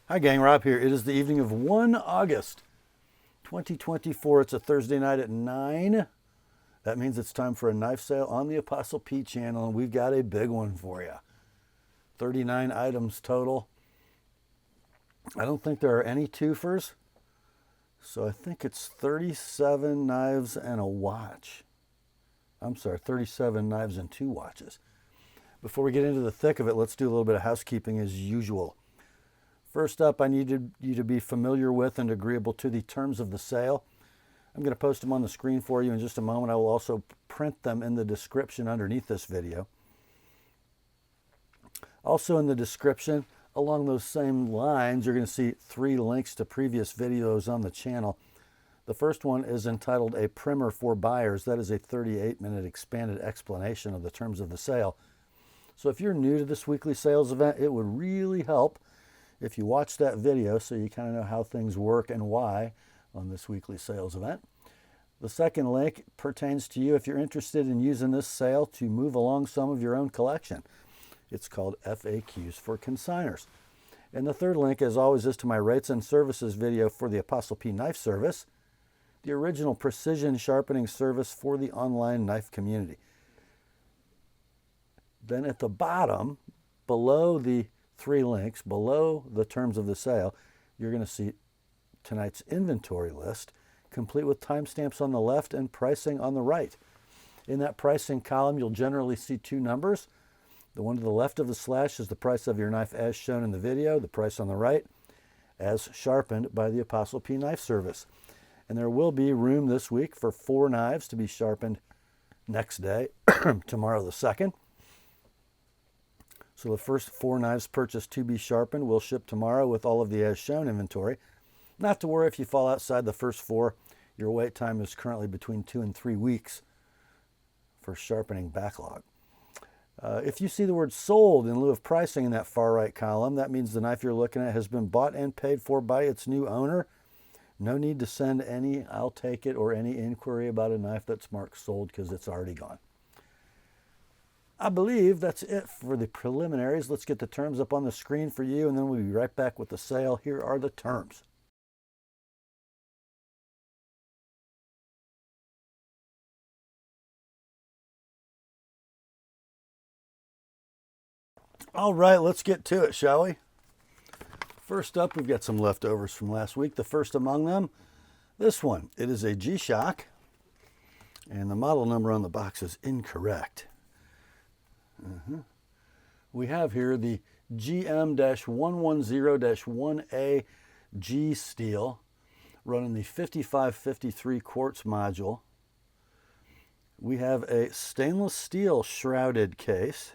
Hi gang, Rob here. It is the evening of 1 August 2024. It's a Thursday night at 9. That means it's time for a knife sale on the Apostle P channel, and we've got a big one for you. 39 items total. I don't think there are any twofers, so I think it's 37 knives and a watch. I'm sorry, 37 knives and 2 watches. Before we get into the thick of it, let's do a little bit of housekeeping as usual. First up, I need you to be familiar with and agreeable to the terms of the sale. I'm going to post them on the screen for you in just a moment. I will also print them in the description underneath this video. Also in the description, along those same lines, you're going to see 3 links to previous videos on the channel. The first one is entitled A Primer for Buyers. That is a 38-minute expanded explanation of the terms of the sale. So if you're new to this weekly sales event, it would really help if you watch that video so you kind of know how things work and why on this weekly sales event. The second link pertains to you if you're interested in using this sale to move along some of your own collection. It's called FAQs for Consignors. And the third link, as always, is to my rates and services video for the TheApostleP Knife Service, the original precision sharpening service for the online knife community. Then at the bottom, below the 3 links, below the terms of the sale, you're going to see tonight's inventory list, complete with timestamps on the left and pricing on the right. In that pricing column, you'll generally see 2 numbers. The one to the left of the slash is the price of your knife as shown in the video, the price on the right as sharpened by the TheApostleP Knife Service. And there will be room this week for 4 knives to be sharpened next day, tomorrow the 2nd. So the first 4 knives purchased to be sharpened will ship tomorrow with all of the as shown inventory. Not to worry if you fall outside the first 4. Your wait time is currently between 2 and 3 weeks for sharpening backlog. If you see the word sold in lieu of pricing in that far right column, that means the knife you're looking at has been bought and paid for by its new owner. No need to send any I'll take it or any inquiry about a knife that's marked sold because it's already gone. I believe that's it for the preliminaries. Let's get the terms up on the screen for you, and then we'll be right back with the sale. Here are the terms. All right, let's get to it, shall we? First up, we've got some leftovers from last week. The first among them, this one. It is a G-Shock, and the model number on the box is incorrect. We have here the GM-110-1A G steel running the 5553 quartz module. We have a stainless steel shrouded case,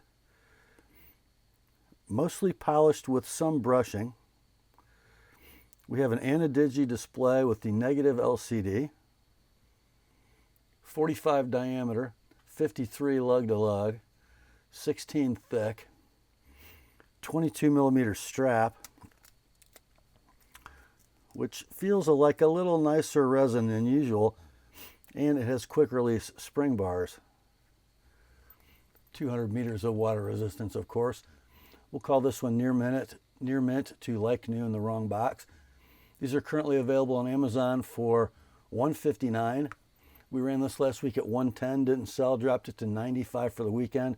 mostly polished with some brushing. We have an Anodigi display with the negative LCD, 45 diameter, 53 lug to lug, 16 thick, 22 millimeter strap, which feels like a little nicer resin than usual, and it has quick release spring bars. 200 meters of water resistance, of course. We'll call this one near mint to like new in the wrong box. These are currently available on Amazon for $159. We ran this last week at $110, didn't sell, dropped it to $95 for the weekend.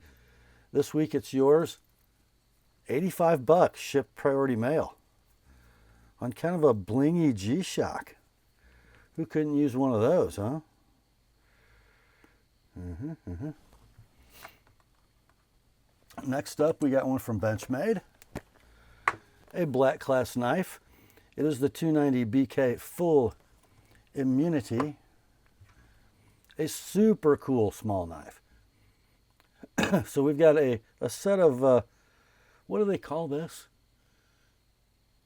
This week it's yours, $85, shipped priority mail, on kind of a blingy G-Shock. Who couldn't use one of those, huh? Next up, we got one from Benchmade, a black class knife. It is the 290 BK Full Immunity, a super cool small knife. So we've got a set of, what do they call this?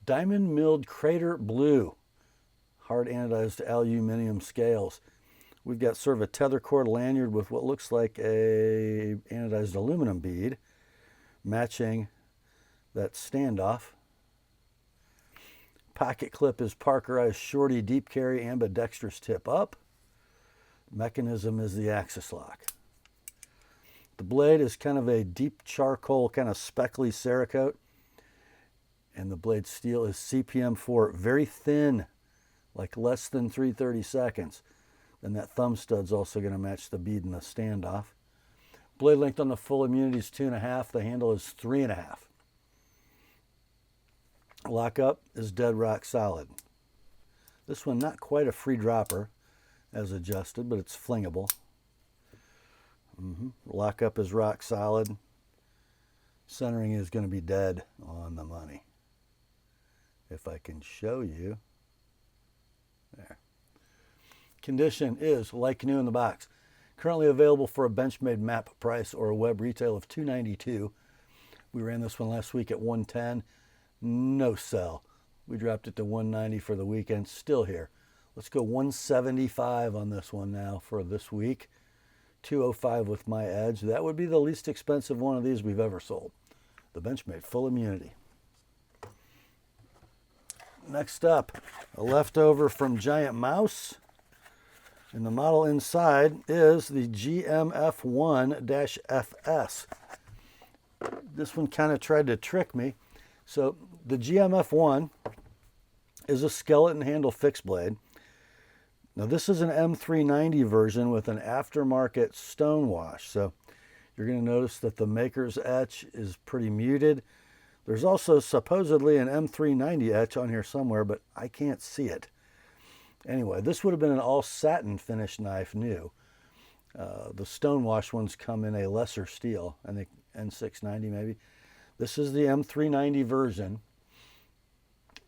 Diamond milled crater blue, hard anodized aluminum scales. We've got sort of a tether cord lanyard with what looks like a anodized aluminum bead, matching that standoff. Pocket clip is Parkerized shorty deep carry ambidextrous tip up. Mechanism is the axis lock. The blade is kind of a deep charcoal, kind of speckly Cerakote. And the blade steel is CPM 4, very thin, like less than 3/32. Then that thumb stud's also going to match the bead in the standoff. Blade length on the full immunity is 2.5. The handle is 3.5. Lockup is dead rock solid. This one not quite a free dropper as adjusted, but it's flingable. Lockup is rock solid. Centering is going to be dead on the money. If I can show you. There. Condition is like new in the box. Currently available for a Benchmade map price or a web retail of $292. We ran this one last week at $110. No sell. We dropped it to $190 for the weekend. Still here. Let's go $175 on this one now for this week. $205 with my edge. That would be the least expensive one of these we've ever sold. The Benchmade full immunity. Next up, a leftover from Giant Mouse. And the model inside is the GMF1-FS. This one kind of tried to trick me. So the GMF1 is a skeleton handle fixed blade. Now this is an M390 version with an aftermarket stone wash. So you're going to notice that the maker's etch is pretty muted. There's also supposedly an M390 etch on here somewhere, but I can't see it. Anyway, this would have been an all satin finish knife new. The stonewash ones come in a lesser steel, I think N690 maybe. This is the M390 version.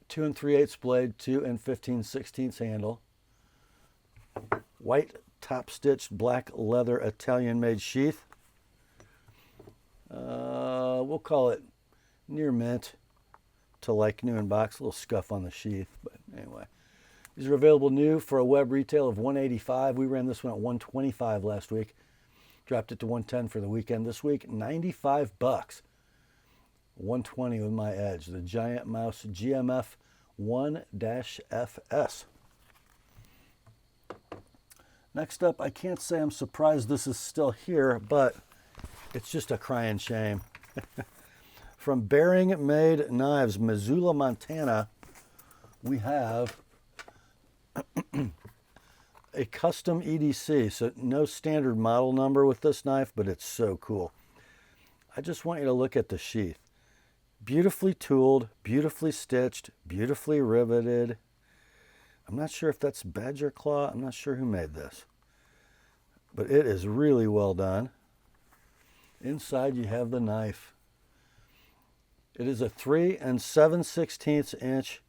2 3/8 blade, 2 15/16 handle. White top stitched black leather Italian made sheath. We'll call it near mint to like new in box. A little scuff on the sheath, but anyway. These are available new for a web retail of $185. We ran this one at $125 last week. Dropped it to $110 for the weekend. This week, $95. $120 with my edge. The Giant Mouse GMF 1-FS. Next up, I can't say I'm surprised this is still here, but it's just a crying shame. From Behring Made Knives, Missoula, Montana, we have a custom EDC. So no standard model number with this knife, but it's so cool. I just want you to look at the sheath. Beautifully tooled, beautifully stitched, beautifully riveted. I'm not sure if that's badger claw. I'm not sure who made this, but it is really well done. Inside you have the knife. It is a 3 7/16 inch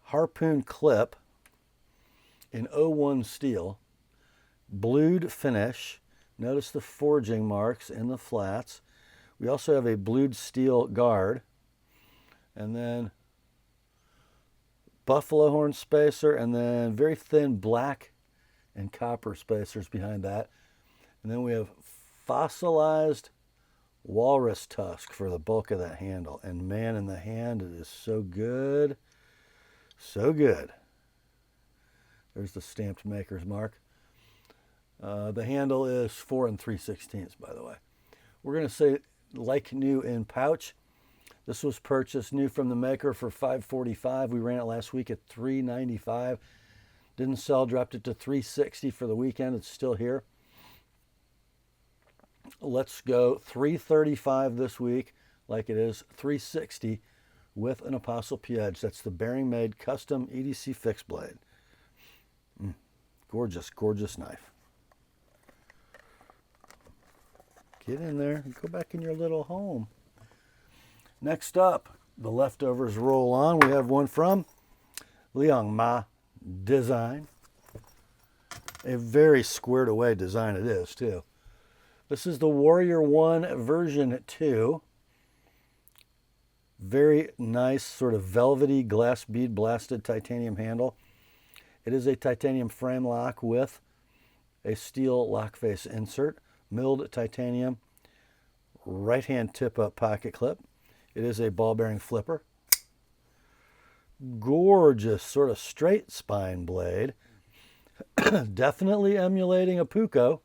harpoon clip in 01 steel, blued finish. Notice the forging marks in the flats. We also have a blued steel guard, and then buffalo horn spacer, and then very thin black and copper spacers behind that. And then we have fossilized walrus tusk for the bulk of that handle. And man, in the hand, it is so good. So good. There's the stamped maker's mark. The handle is 4 3/16, by the way. We're going to say like new in pouch. This was purchased new from the maker for $545. We ran it last week at $395. Didn't sell, dropped it to $360 for the weekend. It's still here. Let's go $335 this week, like it is $360 with an ApostleP edge. That's the Behring Made custom EDC fixed blade. Gorgeous, gorgeous knife. Get in there and go back in your little home. Next up, the leftovers roll on. We have one from Liong Ma Design. A very squared away design it is, too. This is the Warrior 1 version 2. Very nice, sort of velvety glass bead blasted titanium handle. It is a titanium frame lock with a steel lock face insert, milled titanium, right hand tip up pocket clip. It is a ball bearing flipper. Gorgeous sort of straight spine blade. Definitely emulating a Puko.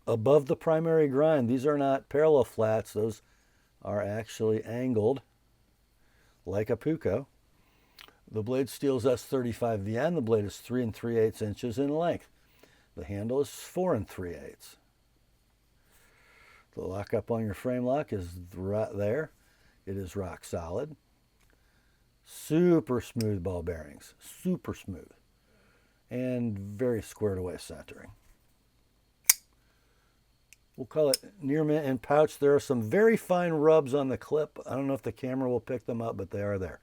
Above the primary grind. These are not parallel flats. Those are actually angled like a puko. The blade steel is S35 VN. The blade is 3 3/8 inches in length. The handle is 4 3/8. The lockup on your frame lock is right there. It is rock solid. Super smooth ball bearings. Super smooth. And very squared away centering. We'll call it near mint and pouch. There are some very fine rubs on the clip. I don't know if the camera will pick them up, but they are there.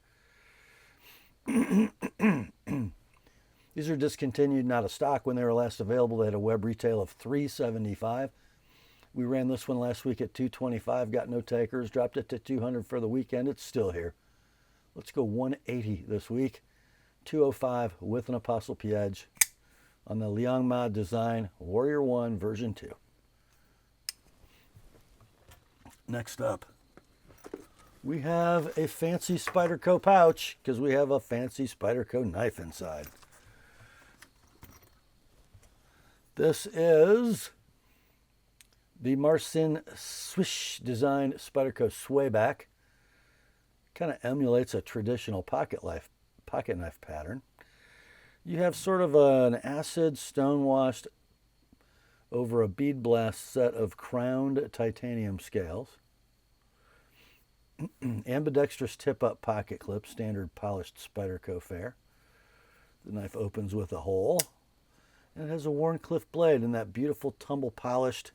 These are discontinued, not a stock. When they were last available, they had a web retail of $375. We ran this one last week at $225, got no takers, dropped it to $200 for the weekend. It's still here. Let's go $180 this week. $205 with an TheApostleP edge on the Liong mod design, Warrior 1 version 2. Next up, we have a fancy Spyderco pouch because we have a fancy Spyderco knife inside. This is the Marcin Swish design Spyderco Swayback. Kind of emulates a traditional pocket knife pattern. You have sort of an acid stone-washed over a bead blast set of crowned titanium scales. Ambidextrous tip-up pocket clip, standard polished Spyderco fare. The knife opens with a hole, and it has a Wharncliffe blade in that beautiful tumble-polished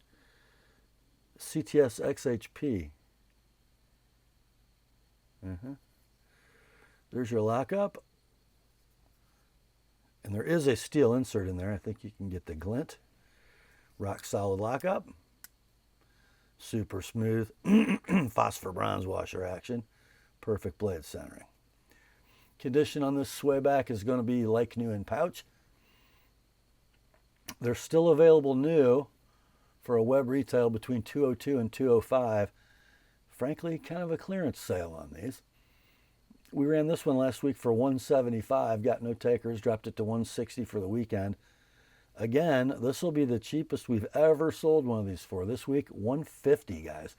CTS XHP. There's your lockup, and there is a steel insert in there. I think you can get the glint. Rock solid lockup. Super smooth phosphor bronze washer action. Perfect blade centering. Condition on this Swayback is going to be like new in pouch. They're still available new for a web retail between $202 and $205. Frankly, kind of a clearance sale on these. We ran this one last week for $175, got no takers, dropped it to $160 for the weekend. Again, this will be the cheapest we've ever sold one of these for. This week, $150, guys.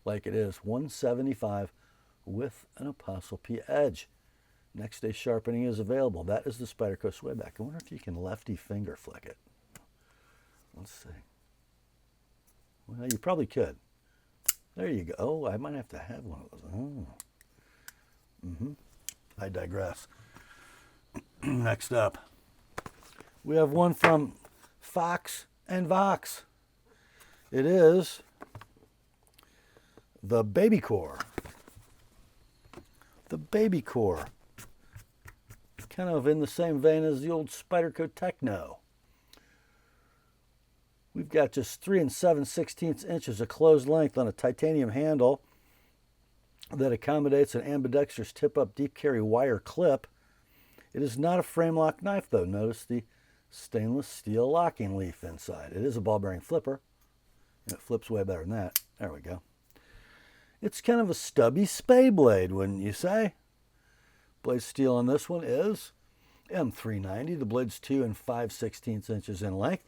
Like it is, $175 with an TheApostleP edge. Next day sharpening is available. That is the Spyderco Swayback. I wonder if you can lefty finger flick it. Let's see. Well, you probably could. There you go. Oh, I might have to have one of those. Oh. I digress. Next up, we have one from Fox and Vox. It is the Baby Core. The Baby Core. Kind of in the same vein as the old Spyderco Techno. We've got just 3 7/16 inches of closed length on a titanium handle that accommodates an ambidextrous tip-up deep carry wire clip. It is not a frame lock knife though. Notice the stainless steel locking leaf inside. It is a ball bearing flipper. And it flips way better than that. There we go. It's kind of a stubby spay blade, wouldn't you say? Blade steel on this one is M390. The blade's 2 5/16 inches in length.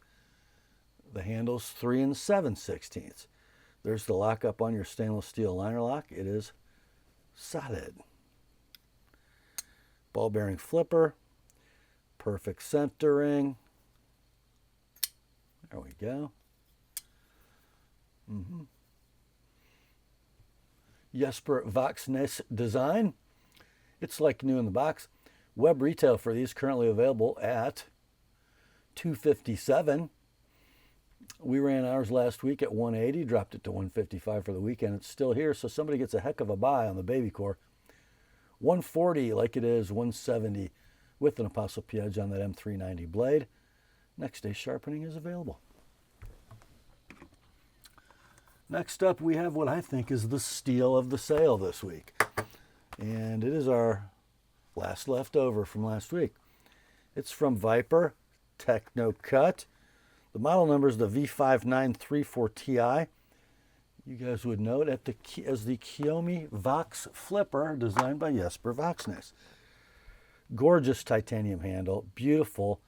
The handle's 3 7/16. There's the lockup on your stainless steel liner lock. It is solid. Ball bearing flipper. Perfect centering. There we go. Jesper Voxnes design. It's like new in the box. Web retail for these currently available at $257. We ran ours last week at $180, dropped it to $155 for the weekend. It's still here, so somebody gets a heck of a buy on the Baby Core. $140 like it is, $170 with an TheApostleP edge on that M390 blade. Next day sharpening is available. Next up, we have what I think is the steal of the sale this week. And it is our last leftover from last week. It's from Viper, Techno Cut. The model number is the V5934Ti. You guys would know it as the Kyomi Vox Flipper, designed by Jesper Voxnes. Gorgeous titanium handle, beautiful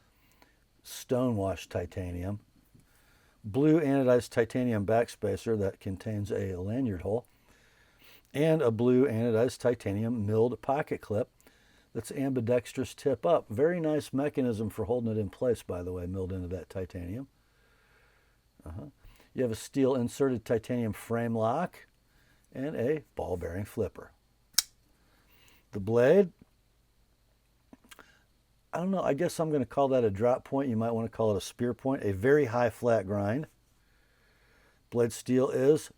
stone-washed titanium, blue anodized titanium backspacer that contains a lanyard hole. and a blue anodized titanium milled pocket clip that's ambidextrous tip up. Very nice mechanism for holding it in place, by the way, milled into that titanium. You have a steel inserted titanium frame lock and a ball bearing flipper. The blade, I don't know, I guess I'm going to call that a drop point. You might want to call it a spear point. A very high flat grind. Blade steel is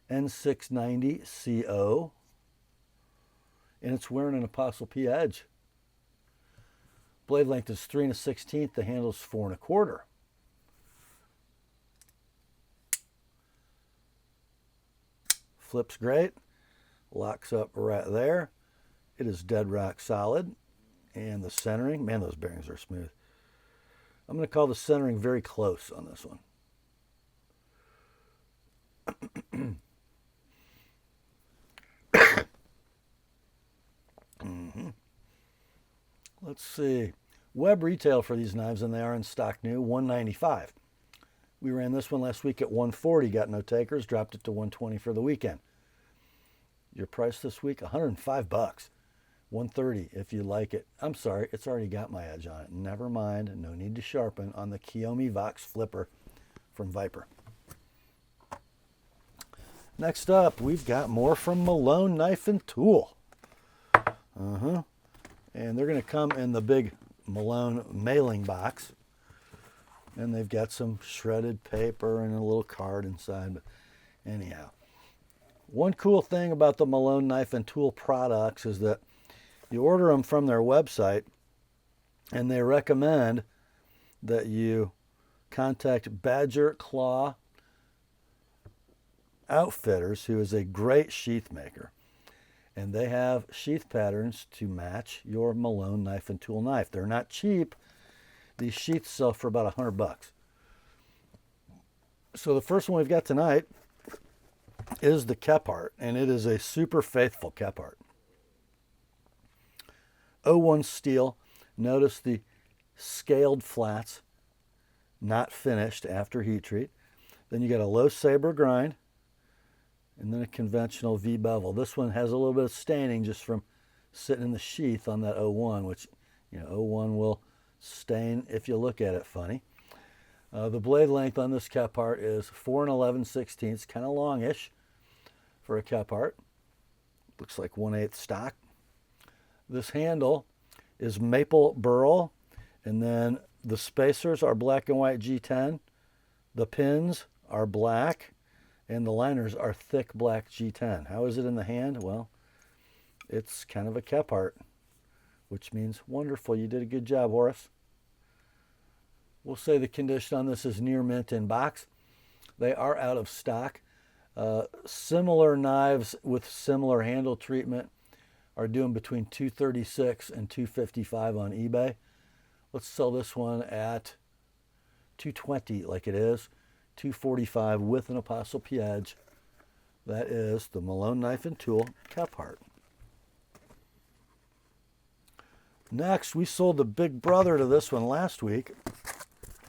N690 CO, and it's wearing an ApostleP edge. Blade length is 3 1/16. The handle is 4 1/4. Flips great. Locks up right there. It is dead rock solid. And the centering, man, those bearings are smooth. I'm going to call the centering very close on this one. Let's see. Web retail for these knives, and they are in stock new, $195. We ran this one last week at $140, got no takers, dropped it to $120 for the weekend. Your price this week, $105, $130 if you like it. I'm sorry, it's already got my edge on it. Never mind, no need to sharpen on the Kyomi Vox Flipper from Viper. Next up, we've got more from Malone Knife and Tool. And they're going to come in the big Malone mailing box. And they've got some shredded paper and a little card inside. But anyhow, one cool thing about the Malone Knife and Tool products is that you order them from their website, and they recommend that you contact Badger Claw Outfitters, who is a great sheath maker. And they have sheath patterns to match your Malone Knife and Tool knife. They're not cheap. These sheaths sell for about $100. So the first one we've got tonight is the Kephart, and it is a super faithful Kephart. 01 steel. Notice the scaled flats, not finished after heat treat. Then you got a low saber grind, and then a conventional V bevel. This one has a little bit of staining just from sitting in the sheath on that 01, which, you know, 01 will stain if you look at it funny. The blade length on this Kephart is 4 11/16, kind of longish for a Kephart. Looks like 1/8 stock. This handle is maple burl, and then the spacers are black and white G10. The pins are black, and the liners are thick black G10. How is it in the hand? Well, it's kind of a Kephart, which means wonderful. You did a good job, Horace. We'll say the condition on this is near mint in box. They are out of stock. Similar knives with similar handle treatment are doing between $236 and $255 on eBay. Let's sell this one at $220 like it is. $245 with an ApostleP edge. That is the Malone Knife and Tool Kephart. Next, we sold the big brother to this one last week.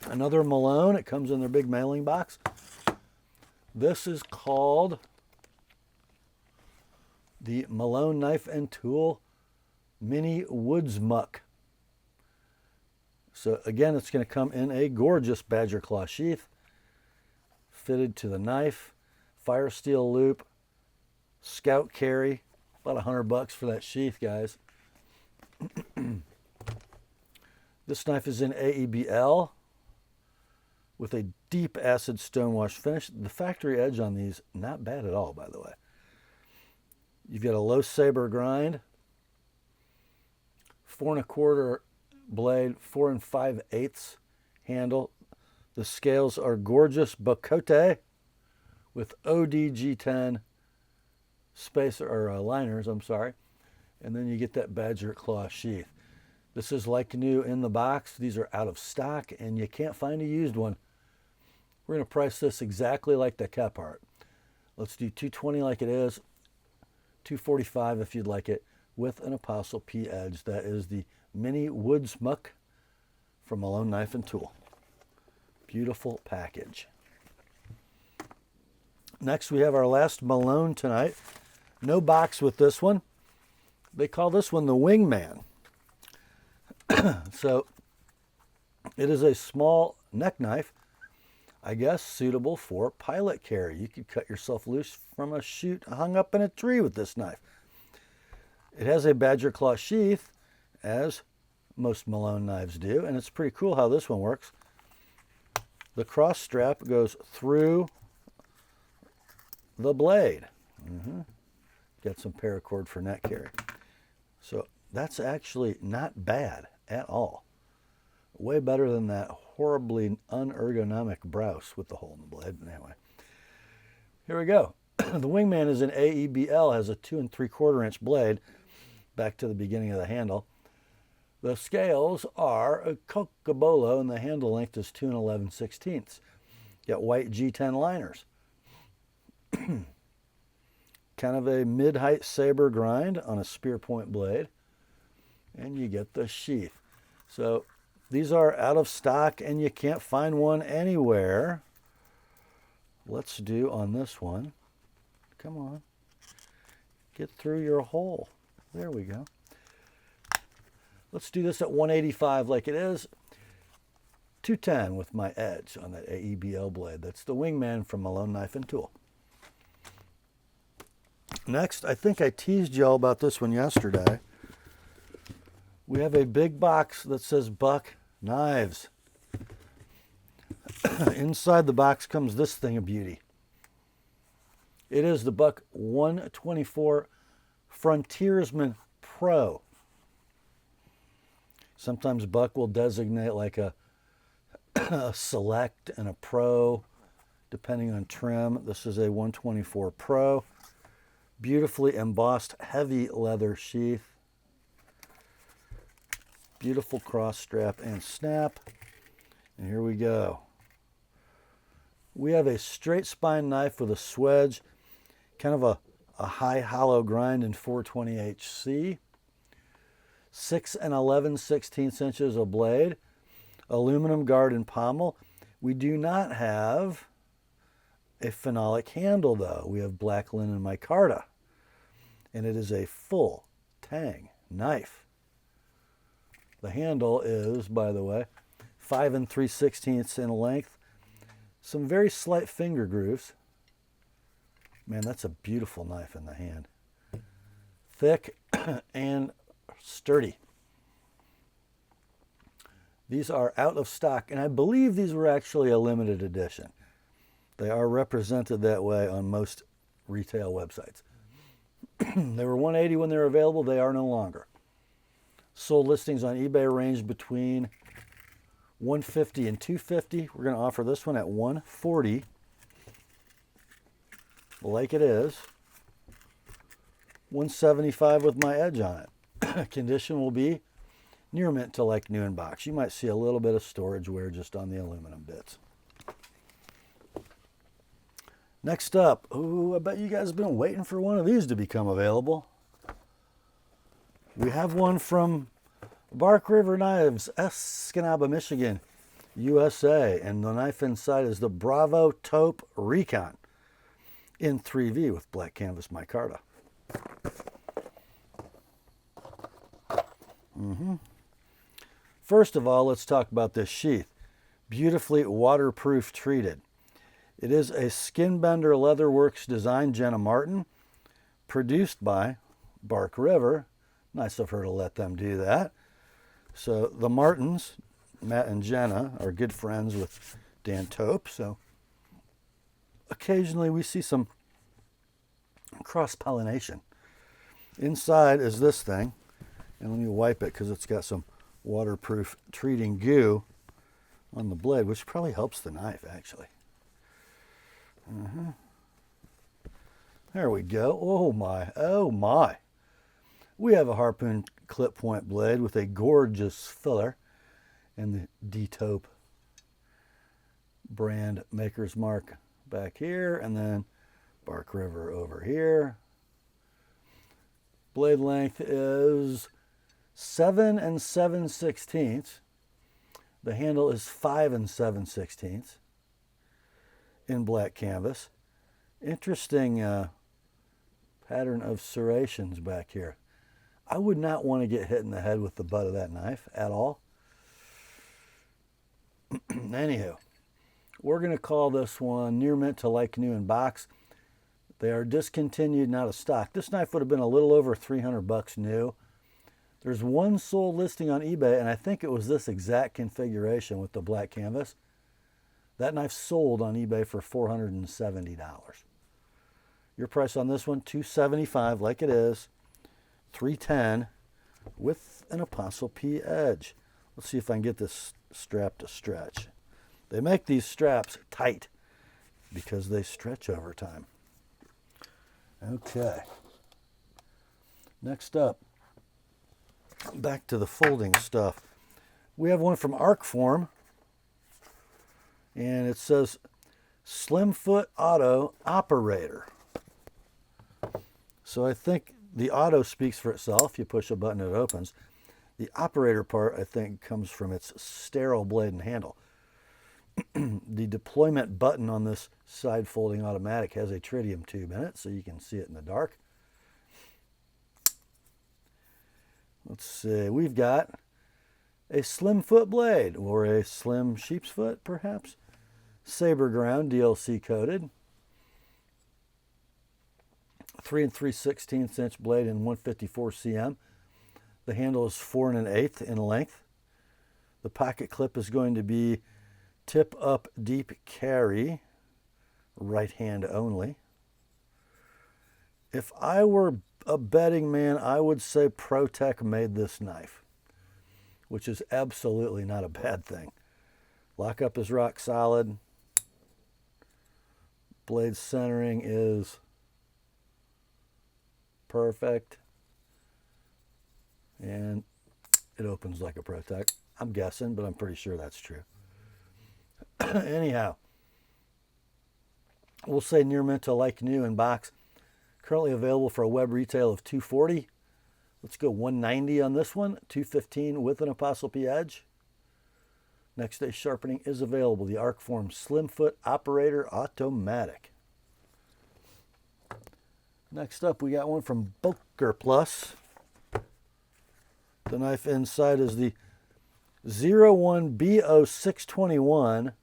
Another Malone. It comes in their big mailing box. This is called the Malone Knife and Tool Mini Woodsmuk. So again, it's going to come in a gorgeous badger claw sheath, fitted to the knife, fire steel loop, scout carry, about $100 for that sheath, guys. This knife is in AEBL with a deep acid stonewash finish. The factory edge on these, not bad at all, by the way. You've got a low saber grind, 4 1/4 blade, 4 5/8 handle. The scales are gorgeous Boker with ODG10 spacer or liners, I'm sorry. And then you get that badger claw sheath. This is like new in the box. These are out of stock and you can't find a used one. We're going to price this exactly like the Kephart. Let's do $220 like it is, $245 if you'd like it, with an ApostleP edge. That is the Mini Woodsmuk from Malone Knife and Tool. Beautiful package. Next, we have our last Malone tonight. No box with this one. They call this one the Wingman. So it is a small neck knife, I guess, suitable for pilot carry. You could cut yourself loose from a chute hung up in a tree with this knife. It has a badger claw sheath, as most Malone knives do, and it's pretty cool how this one works. The cross strap goes through the blade. Got some paracord for neck carry. So that's actually not bad at all. Way better than that horribly unergonomic browse with the hole in the blade. Anyway, here we go. The Wingman is an AEBL, has a 2 3/4 inch blade, back to the beginning of the handle. The scales are a Cocobolo, and the handle length is 2 11/16. Got white G10 liners. Kind of a mid-height saber grind on a spear point blade. And you get the sheath. So these are out of stock and you can't find one anywhere. Let's do on this one. Come on. Get through your hole. There we go. Let's do this at 185 like it is. 210 with my edge on that AEBL blade. That's the Wingman from Malone Knife and Tool. Next, I think I teased y'all about this one yesterday. We have a big box that says Buck Knives. Inside the box comes this thing of beauty. It is the Buck 124 Frontiersman Pro. Sometimes Buck will designate like a Select and a Pro, depending on trim. This is a 124 Pro. Beautifully embossed heavy leather sheath. Beautiful cross strap and snap. And here we go. We have a straight spine knife with a swedge, kind of a high hollow grind in 420HC. 6 11/16 inches of blade. Aluminum guard and pommel. We do not have a phenolic handle though. We have black linen micarta. And it is a full tang knife. The handle is, by the way, 5 3/16 in length. Some very slight finger grooves. Man, that's a beautiful knife in the hand. Thick and sturdy. These are out of stock, and I believe these were actually a limited edition. They are represented that way on most retail websites. They were $180 when they were available. They are no longer. Sold listings on eBay range between $150 and $250. We're going to offer this one at $140, like it is. $175 with my edge on it. Condition will be near mint to like new in box. You might see a little bit of storage wear just on the aluminum bits. Next up, I bet you guys have been waiting for one of these to become available. We have one from Bark River Knives, Escanaba, Michigan, USA, and the knife inside is the Bravo Tope Recon in 3V with black canvas micarta. First of all, let's talk about this sheath. Beautifully waterproof treated. It is a Skinbender Leatherworks design, Jenna Martin, produced by Bark River. Nice of her to let them do that. So the Martins, Matt and Jenna, are good friends with Dan Tope, so occasionally we see some cross-pollination. Inside is this thing, and let me wipe it because it's got some waterproof treating goo on the blade, which probably helps the knife actually. There we go. Oh my, oh my. We have a harpoon clip point blade with a gorgeous filler and the D-Tope brand maker's mark back here, and then Bark River over here. Blade length is 7 7/16. The handle is 5 7/16 in black canvas. Interesting pattern of serrations back here. I would not want to get hit in the head with the butt of that knife at all. Anywho, we're going to call this one near mint to like new in box. They are discontinued, not of stock. This knife would have been a little over 300 bucks new. There's one sold listing on eBay, and I think it was this exact configuration with the black canvas. That knife sold on eBay for $470. Your price on this one, $275 like it is, $310 with an Apostle P edge. Let's see if I can get this strap to stretch. They make these straps tight because they stretch over time. Okay. Next up, back to the folding stuff. We have one from Arcform, and it says Slimfoot Auto Operator. So I think the auto speaks for itself. You push a button, it opens. The operator part, I think, comes from its sterile blade and handle. The deployment button on this side folding automatic has a tritium tube in it, so you can see it in the dark. Let's see, we've got a Slimfoot blade, or a slim sheep's foot, perhaps. Saber ground, DLC coated. 3 3/16 inch blade in 154 cm. The handle is 4 1/8 in length. The pocket clip is going to be tip up deep carry, right hand only. If I were a betting man, I would say Protech made this knife, which is absolutely not a bad thing. Lockup is rock solid. Blade centering is perfect. And it opens like a Protech. I'm guessing, but I'm pretty sure that's true. Anyhow, we'll say near mint to like new in box. Currently available for a web retail of $240. Let's go $190 on this one, $215 with an Apostle P edge. Next day sharpening is available. The Arcform Slimfoot Operator Automatic. Next up, we got one from Boker Plus. The knife inside is the 01BO621,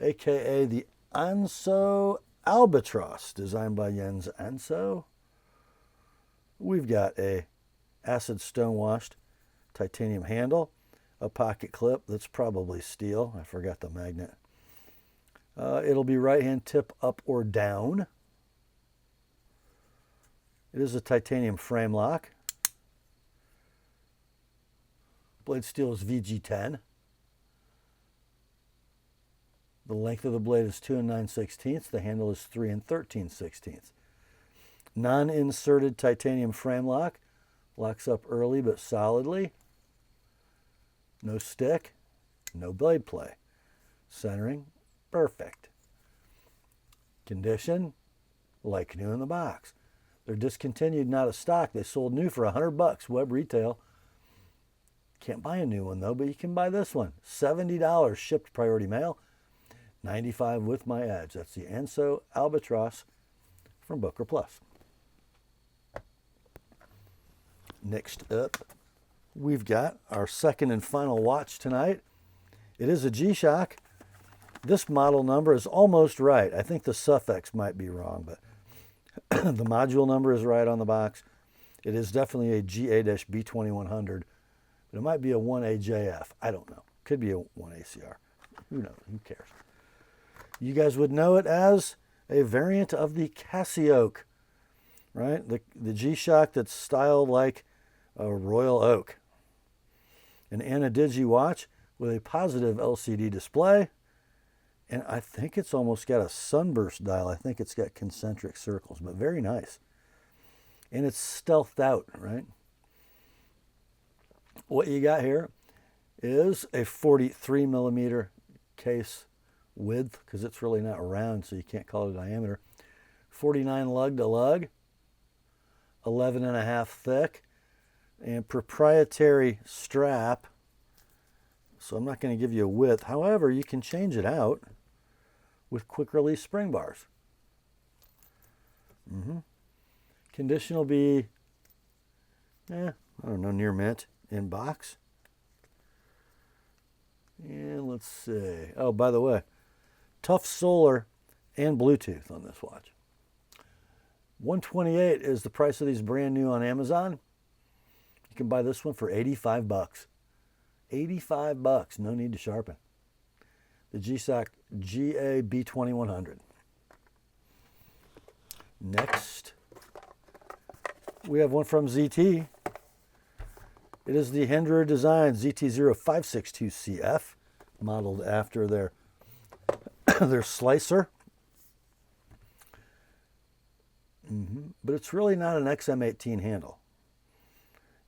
aka the Anso Albatross, designed by Jens Anso. We've got a acid stone-washed titanium handle, a pocket clip that's probably steel. I forgot the magnet. It'll be right-hand tip up or down. It is a titanium frame lock. Blade steel is VG10. The length of the blade is 2 9/16. The handle is 3 13/16. Non-inserted titanium frame lock. Locks up early but solidly. No stick. No blade play. Centering, perfect. Condition, like new in the box. They're discontinued, not a stock. They sold new for $100 web retail. Can't buy a new one though, but you can buy this one. $70 shipped priority mail. $95 with my edge. That's the Anso Albatross from Boker Plus. Next up, we've got our second and final watch tonight. It is a G-Shock. This model number is almost right. I think the suffix might be wrong, but the module number is right on the box. It is definitely a GA-B2100, but it might be a 1AJF. I don't know. Could be a 1ACR. Who knows? Who cares? You guys would know it as a variant of the CasiOak, right? The G-Shock that's styled like a Royal Oak. An Anadigi watch with a positive LCD display. And I think it's almost got a sunburst dial. I think it's got concentric circles, but very nice. And it's stealthed out, right? What you got here is a 43 millimeter case width, because it's really not round, so you can't call it a diameter. 49 lug to lug, 11.5 thick, and proprietary strap. So I'm not going to give you a width. However, you can change it out with quick release spring bars. Condition will be, I don't know, near mint in box. And let's see. Oh, by the way, tough solar and Bluetooth on this watch. $128 is the price of these brand new on Amazon. You can buy this one for 85 bucks. 85 bucks, no need to sharpen. The CasiOak GA-B2100. Next, we have one from ZT. It is the Hendra Design ZT0562CF, modeled after their slicer. But it's really not an XM18 handle.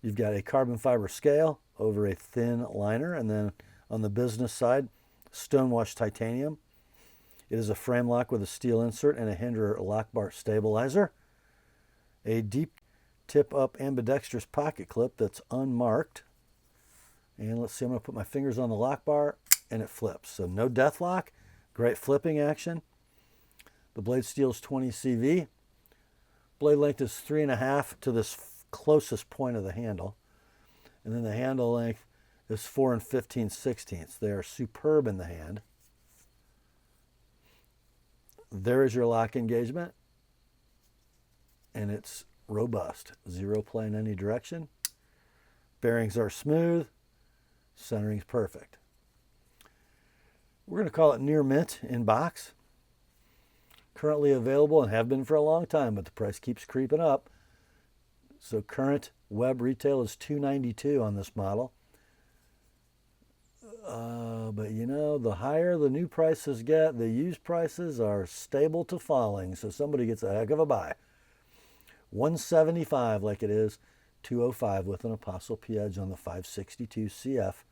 You've got a carbon fiber scale over a thin liner, and then on the business side, stonewashed titanium. It is a frame lock with a steel insert and a Hendra lock bar stabilizer. A deep tip-up ambidextrous pocket clip that's unmarked. And let's see, I'm going to put my fingers on the lock bar, and it flips. So no death lock, great flipping action. The blade steel is 20 CV. Blade length is 3.5 to this closest point of the handle. And then the handle length is 4 15/16. They are superb in the hand. There is your lock engagement. And it's robust. Zero play in any direction. Bearings are smooth. Centering's perfect. We're going to call it near mint in box. Currently available and have been for a long time, but the price keeps creeping up. So current web retail is $292 on this model. But you know, the higher the new prices get, the used prices are stable to falling. So somebody gets a heck of a buy. $175 like it is, $205 with an Apostle P edge on the 562 CF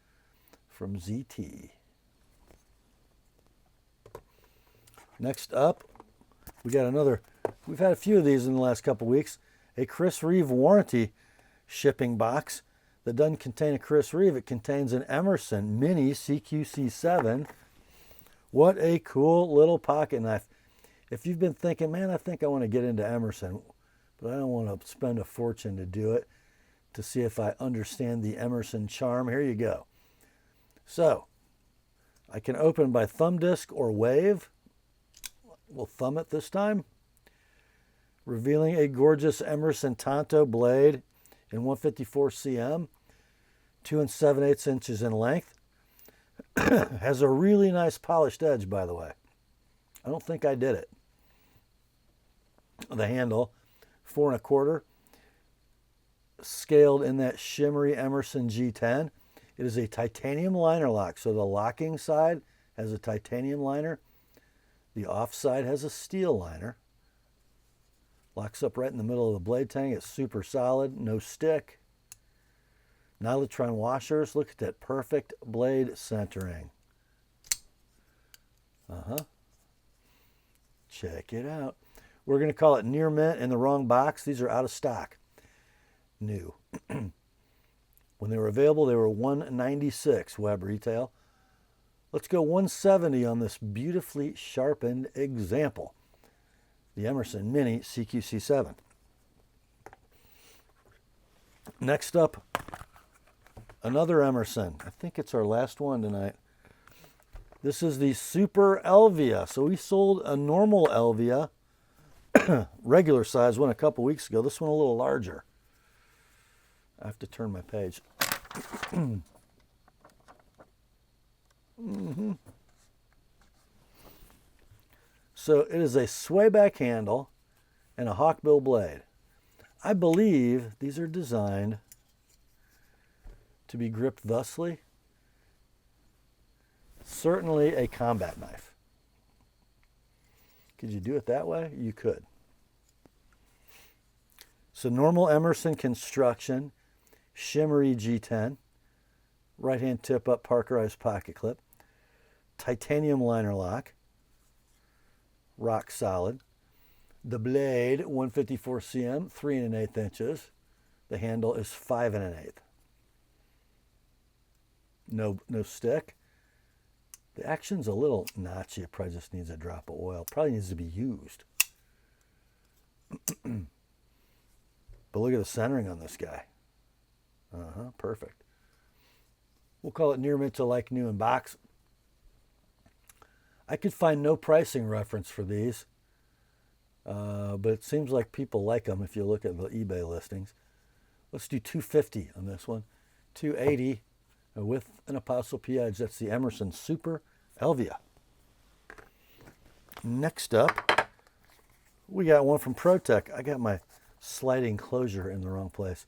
from ZT. Next up, we got another, we've had a few of these in the last couple weeks. A Chris Reeve warranty shipping box that doesn't contain a Chris Reeve. It contains an Emerson Mini CQC7. What a cool little pocket knife. If you've been thinking, man, I think I want to get into Emerson, but I don't want to spend a fortune to do it, to see if I understand the Emerson charm, here you go. So, I can open by thumb disc or wave. We'll thumb it this time. Revealing a gorgeous Emerson Tanto blade in 154 cm, 2 7/8 inches in length. Has a really nice polished edge, by the way. I don't think I did it. The handle, 4 1/4, scaled in that shimmery Emerson G10. It is a titanium liner lock, so the locking side has a titanium liner. The off side has a steel liner. Locks up right in the middle of the blade tang. It's super solid, no stick. Nylotron washers. Look at that perfect blade centering. Check it out. We're going to call it near mint in the wrong box. These are out of stock. New. When they were available, they were $196 web retail. Let's go $170 on this beautifully sharpened example. The Emerson Mini CQC7. Next up, another Emerson. I think it's our last one tonight. This is the Super Elvia. So we sold a normal Elvia, regular size one a couple weeks ago. This one a little larger. I have to turn my page. So it is a swayback handle and a hawkbill blade. I believe these are designed to be gripped thusly. Certainly a combat knife. Could you do it that way? You could. So normal Emerson construction, shimmery G10, right hand tip up Parkerized pocket clip, titanium liner lock, rock solid. The blade, 154 cm, 3 1/8 inches. The handle is 5 1/8. No stick. The action's a little notchy. It probably just needs a drop of oil. Probably needs to be used. But look at the centering on this guy. Perfect. We'll call it near mint to like new in box. I could find no pricing reference for these, but it seems like people like them if you look at the eBay listings. Let's do $250 on this one. $280 with an TheApostleP edge. That's the Emerson Super Elvia. Next up, we got one from Protech. I got my sliding closure in the wrong place.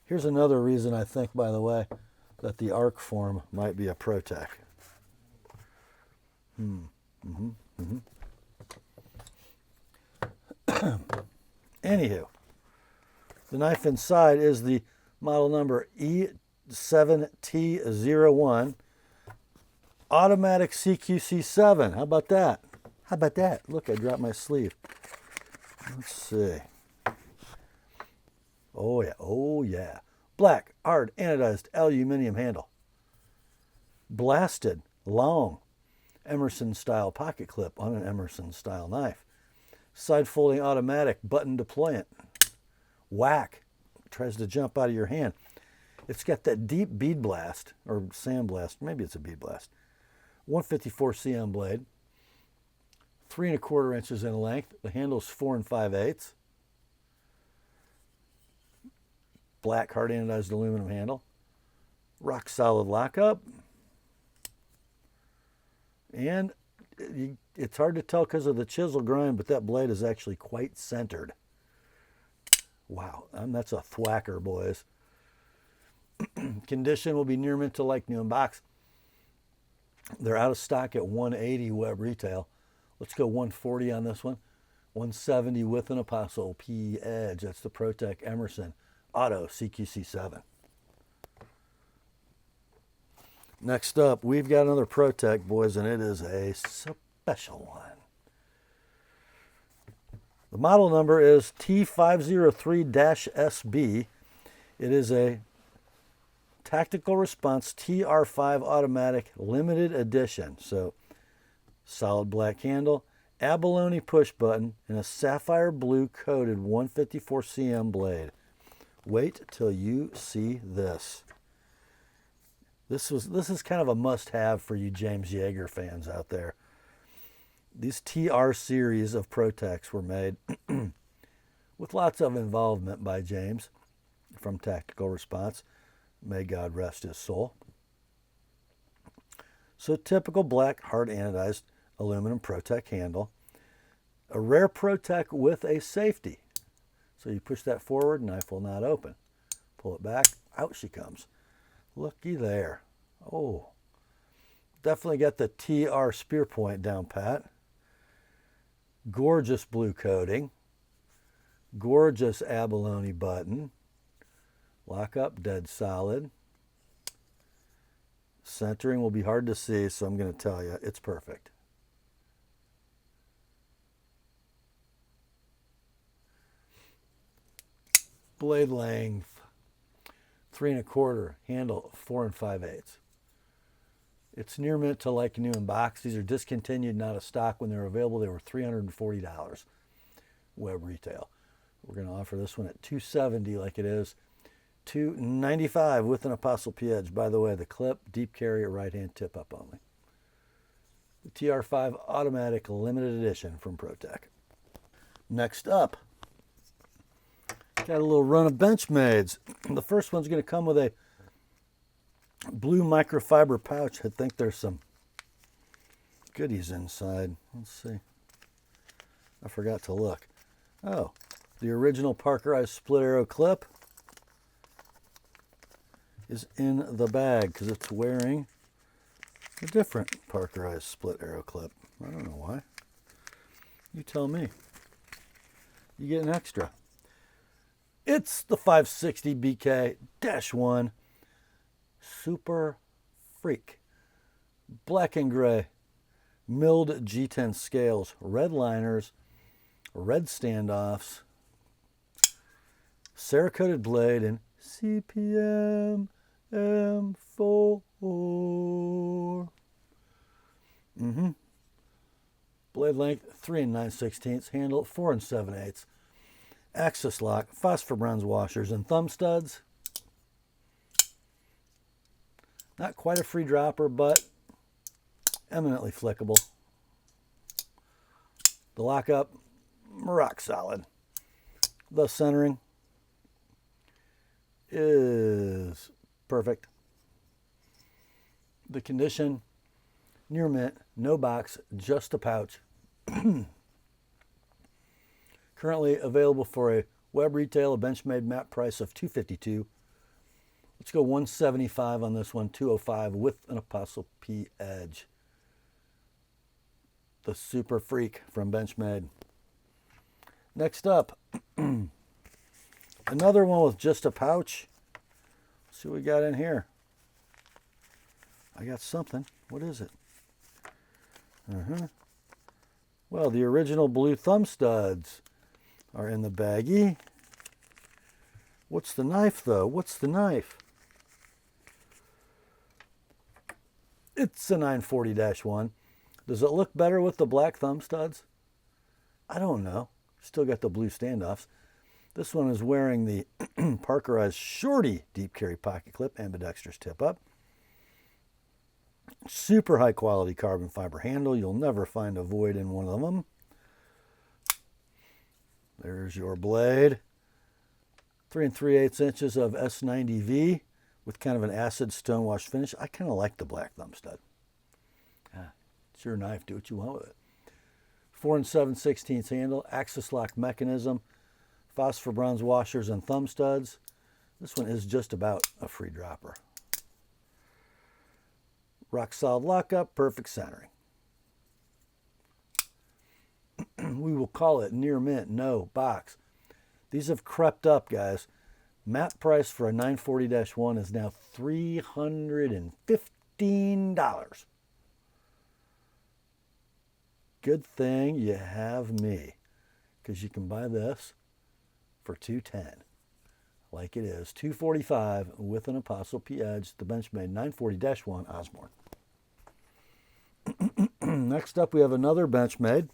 Here's another reason I think, by the way, that the Arcform might be a Protech. Anywho, the knife inside is the model number E7T01 automatic CQC7. How about that? How about that? Look, I dropped my sleeve. Let's see. Oh yeah, oh yeah. Black, hard, anodized aluminum handle. Blasted, long, Emerson style pocket clip on an Emerson style knife. Side folding automatic button deployant. Whack, tries to jump out of your hand. It's got that deep bead blast, or sandblast, maybe it's a bead blast. 154 cm blade. 3 1/4 inches in length. The handle's 4 5/8. Black hard anodized aluminum handle. Rock solid lockup. And it's hard to tell because of the chisel grind, but that blade is actually quite centered. Wow, that's a thwacker, boys. Condition will be near mint to like new in box. They're out of stock at $180 web retail. Let's go $140 on this one. $170 with an TheApostleP edge. That's the Protech Emerson Auto CQC7. Next up, we've got another Protech, boys, and it is a special one. The model number is T503-SB. It is a Tactical Response TR5 Automatic Limited Edition. So, solid black handle, abalone push button, and a sapphire blue coated 154 cm blade. Wait till you see this. This is kind of a must-have for you James Yeager fans out there. These TR series of Protechs were made with lots of involvement by James from Tactical Response. May God rest his soul. So typical black hard anodized aluminum Protech handle. A rare Protech with a safety. So you push that forward, knife will not open. Pull it back, out she comes. Looky there. Oh, definitely got the TR spear point down pat. Gorgeous blue coating. Gorgeous abalone button. Lock up, dead solid. Centering will be hard to see, so I'm going to tell you, it's perfect. Blade length, 3 1/4, handle 4 5/8. It's near mint to like new in box. These are discontinued, not a stock. When they were available, they were $340 web retail. We're going to offer this one at $270 like it is. $295 with an TheApostleP edge. By the way, the clip, deep carry, right hand tip up only. The TR5 Automatic Limited Edition from Protech. Next up, got a little run of Benchmades. The first one's going to come with a blue microfiber pouch. I think there's some goodies inside. Let's see. I forgot to look. Oh, the original Parkerized split arrow clip is in the bag because it's wearing a different Parkerized split arrow clip. I don't know why. You tell me. You get an extra. It's the 560 BK-1 Super Freek. Black and gray. Milled G10 scales. Red liners. Red standoffs. Cerakoted blade and CPM M4. Blade length 3 9/16. Handle 4 7/8. axis lock, phosphor bronze washers, and thumb studs. Not quite a free dropper, but eminently flickable. The lockup, rock solid. The centering is perfect. The condition, near mint, no box, just a pouch. Currently available for a web retail, a Benchmade map price of $252. Let's go $175 on this one, $205 with an Apostle P edge. The Super Freek from Benchmade. Next up, another one with just a pouch. Let's see what we got in here. I got something. What is it? Well, the original blue thumb studs are in the baggie. What's the knife, though? What's the knife? It's a 940-1. Does it look better with the black thumb studs? I don't know. Still got the blue standoffs. This one is wearing the Parkerized Shorty deep carry pocket clip, ambidextrous tip up. Super high quality carbon fiber handle. You'll never find a void in one of them. There's your blade. 3 3/8 inches of S90V with kind of an acid stonewash finish. I kind of like the black thumb stud. It's your knife. Do what you want with it. 4 7/16 handle, axis lock mechanism, phosphor bronze washers and thumb studs. This one is just about a free dropper. Rock solid lockup, perfect centering. We will call it near mint, no box. These have crept up, guys. Map price for a 940-1 is now $315. Good thing you have me, because you can buy this for $210. Like it is, $245 with an Apostle P edge, the Benchmade 940-1 Osborne. Next up, we have another Benchmade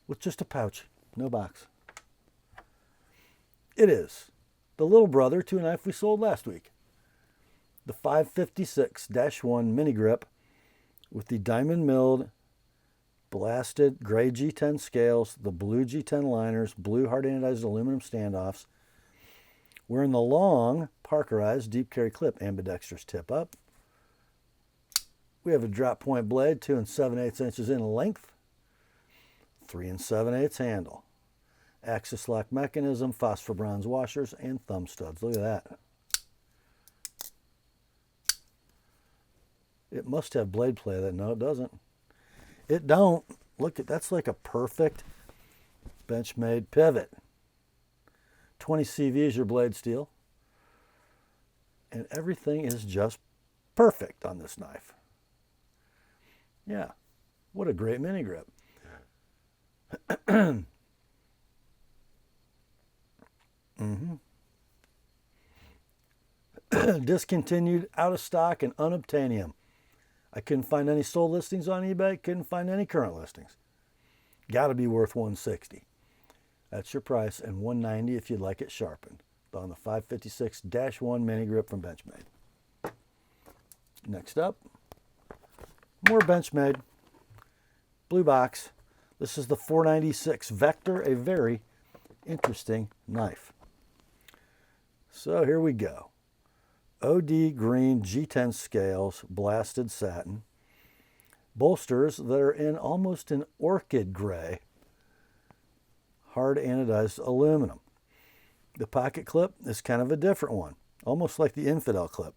with just a pouch, no box. It is the little brother to a knife we sold last week. The 556-1 mini grip with the diamond milled blasted gray G10 scales, the blue G10 liners, blue hard anodized aluminum standoffs. We're in the long Parkerized deep carry clip, ambidextrous tip up. We have a drop point blade, 2 7/8 inches in length, 3 7/8 handle. Axis lock mechanism, phosphor bronze washers, and thumb studs. Look at that. It must have blade play. That no, it doesn't. It don't. Look, that's like a perfect Benchmade pivot. 20 CV is your blade steel. And everything is just perfect on this knife. Yeah. What a great mini grip. Discontinued, out of stock, and unobtainium. I couldn't find any sold listings on eBay. Couldn't find any current listings. Got to be worth $160. That's your price, and $190 if you'd like it sharpened. On the 556-1 mini grip from Benchmade. Next up, more Benchmade. Blue box. This is the 496 Vector, a very interesting knife. So here we go. OD green G10 scales, blasted satin. Bolsters that are in almost an orchid gray, hard anodized aluminum. The pocket clip is kind of a different one, almost like the Infidel clip.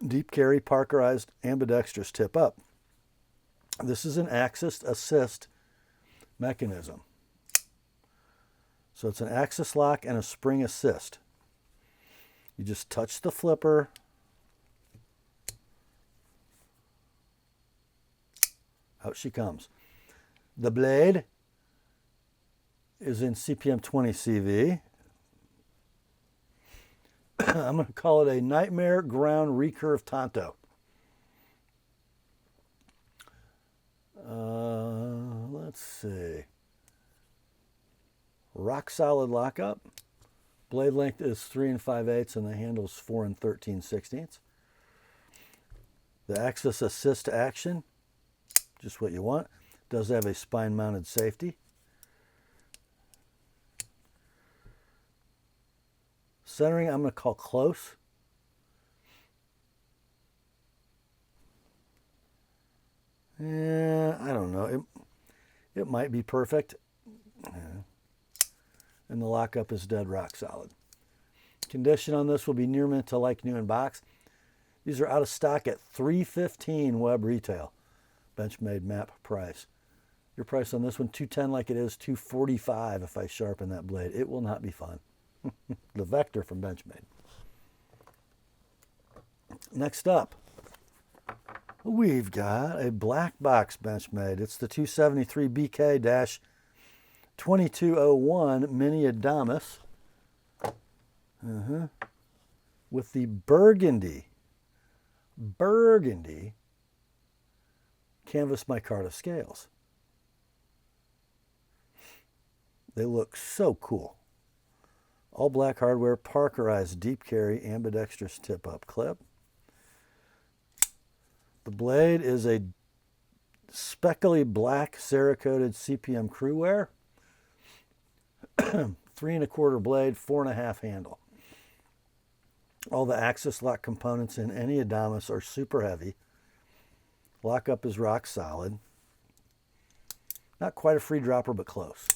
Deep carry Parkerized ambidextrous tip up. This is an axis assist mechanism. So it's an axis lock and a spring assist. You just touch the flipper. Out she comes. The blade is in CPM 20 CV. I'm going to call it a Nightmare Ground Recurve Tonto. Let's see. rock solid lockup. Blade length is 3 5/8 and the handle is 4 13/16. The axis assist action, just what you want. Does have a spine mounted safety. Centering, I'm going to call close. Yeah, I don't know. It might be perfect. And the lockup is dead rock solid. Condition on this will be near mint to like new in box. These are out of stock at $315 web retail. Benchmade map price. Your price on this one, $210 like it is, $245 if I sharpen that blade. It will not be fun. The Vector from Benchmade. Next up, we've got a black box Benchmade. It's the 273 BK-2201 Mini Adamas with the burgundy canvas micarta scales. They look so cool. All black hardware, Parkerized deep carry, ambidextrous tip-up clip. The blade is a speckly black Cerakoted CPM crew wear. 3 1/4 blade, 4 1/2 handle. All the axis lock components in any Adamas are super heavy. Lockup is rock solid. Not quite a free dropper, but close.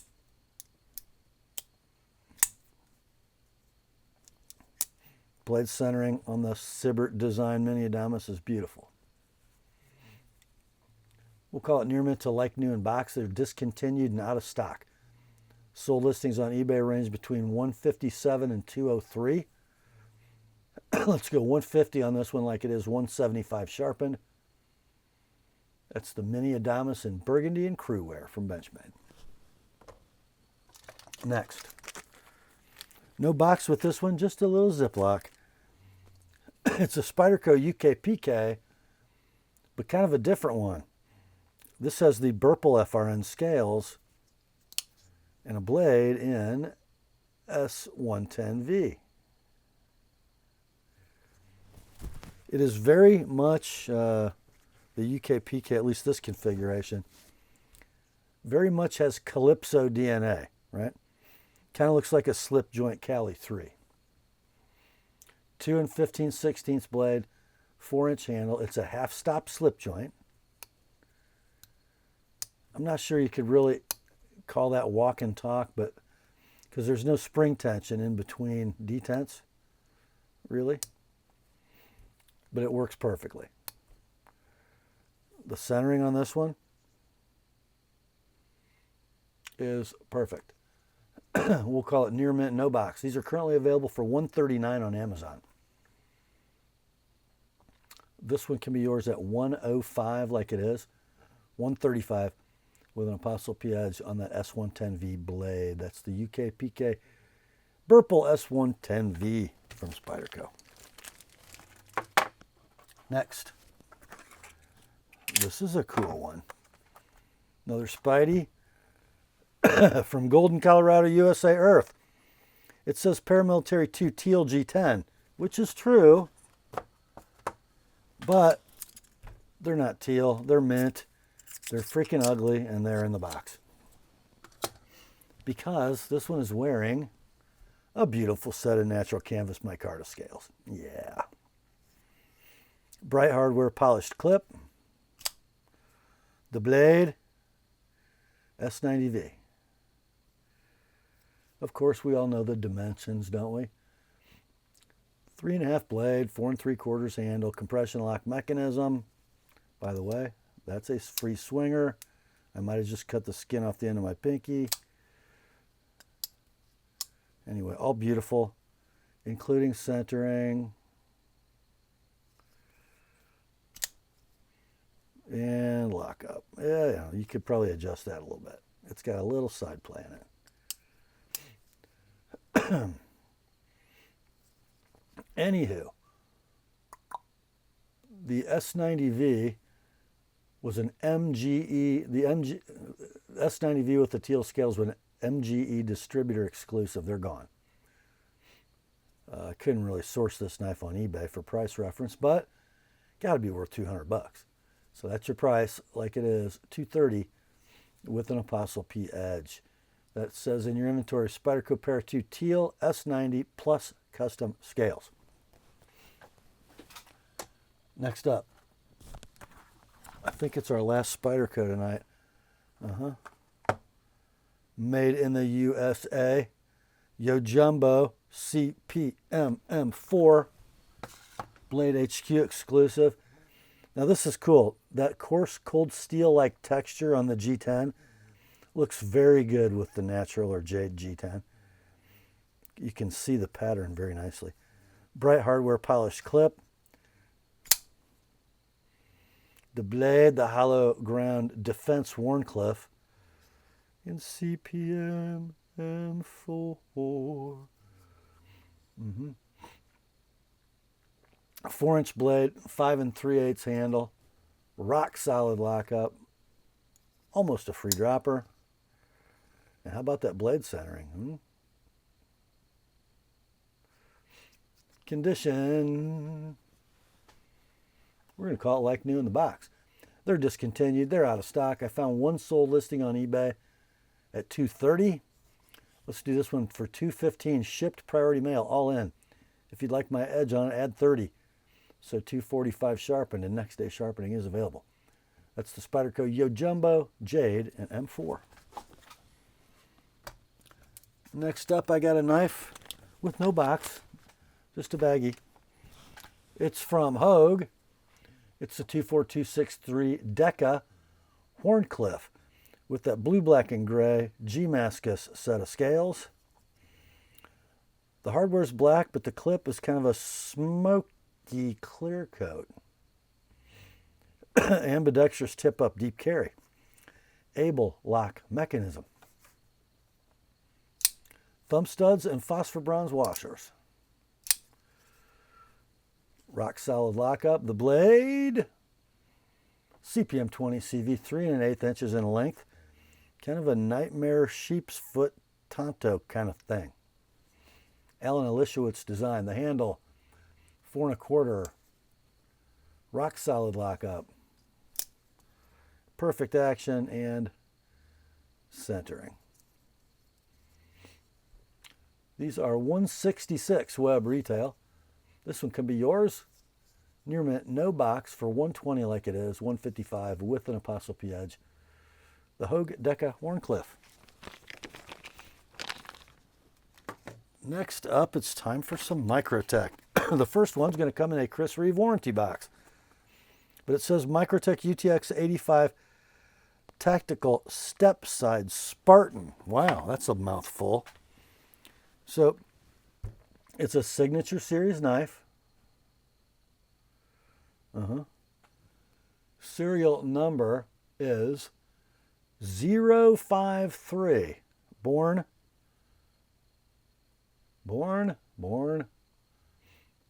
Blade centering on the Sibbert design Mini Adamas is beautiful. We'll call it near mint to like new in box. They're discontinued and out of stock. Sold listings on eBay range between $157 and $203. Let's go $150 on this one like it is, $175 sharpened. That's the Mini Adamas in burgundy and crew wear from Benchmade. Next. No box with this one, just a little Ziploc. It's a Spyderco UK PK, but kind of a different one. This has the Burple FRN scales and a blade in S110V. It is very much the UK PK, at least this configuration, very much has Calypso DNA, right? Kind of looks like a slip joint Cali 3. 2 15/16 blade, 4-inch handle. It's a half-stop slip joint. I'm not sure you could really call that walk and talk, but because there's no spring tension in between detents, really. But it works perfectly. The centering on this one is perfect. We'll call it near mint, no box. These are currently available for $139 on Amazon. This one can be yours at $105 like it is, $135 with an Apostle-P edge on that S110V blade. That's the UK PK Burple S110V from Spyderco. Next. This is a cool one. Another Spidey from Golden, Colorado, USA Earth. It says Paramilitary 2 TLG10, which is true, but they're not teal. They're mint. They're freaking ugly, and they're in the box. Because this one is wearing a beautiful set of natural canvas micarta scales. Yeah. Bright hardware polished clip. The blade, S90V. Of course, we all know the dimensions, don't we? 3 1/2 blade, 4 3/4 handle, compression lock mechanism. By the way, that's a free swinger. I might have just cut the skin off the end of my pinky. Anyway, all beautiful, including centering. And lock up. Yeah, you could probably adjust that a little bit. It's got a little side play in it. Anywho, the S90V was an MGE. The S90V with the teal scales was MGE distributor exclusive. They're gone. I couldn't really source this knife on eBay for price reference, but got to be worth $200. So that's your price, like it is, $230 with an Apostle P edge. That says in your inventory, Spyderco Pair 2 Teal S90 plus custom scales. Next up, I think it's our last Spyderco tonight. Made in the USA. Yo Jumbo CPMM4 Blade HQ exclusive. Now this is cool. That coarse cold steel-like texture on the G10 looks very good with the natural or jade G10. You can see the pattern very nicely. Bright hardware polished clip. The blade, the hollow ground defense Warncliffe in CPM M4. 4-inch blade, 5 3/8 handle, rock solid lockup, almost a free dropper. And how about that blade centering? Condition. We're going to call it like new in the box. They're discontinued. They're out of stock. I found one sold listing on eBay at $230. Let's do this one for $215. Shipped priority mail, all in. If you'd like my edge on it, add 30. So $245 sharpened, and next day sharpening is available. That's the Spyderco Yo Jumbo, Jade, and M4. Next up, I got a knife with no box, just a baggie. It's from Hogue. It's the 24263 Deca Wharncliffe with that blue, black, and gray G-Mascus set of scales. The hardware's black, but the clip is kind of a smoky clear coat. Ambidextrous tip-up deep carry. Able lock mechanism. Thumb studs and phosphor bronze washers. Rock solid lockup. The blade, CPM 20 CV, 3 1/8 inches in length. Kind of a nightmare sheep's foot Tonto kind of thing. Alan Elishewitz design. The handle, 4 1/4. Rock solid lockup. Perfect action and centering. These are $166 web retail. This one can be yours. Near mint, no box for $120 like it is, $155 with an Apostle P edge. The Hogue Deca Wharncliffe. Next up, it's time for some Microtech. The first one's going to come in a Chris Reeve warranty box. But it says Microtech UTX 85 Tactical Step Side Spartan. Wow, that's a mouthful. So, it's a signature series knife. Serial number is 053. Born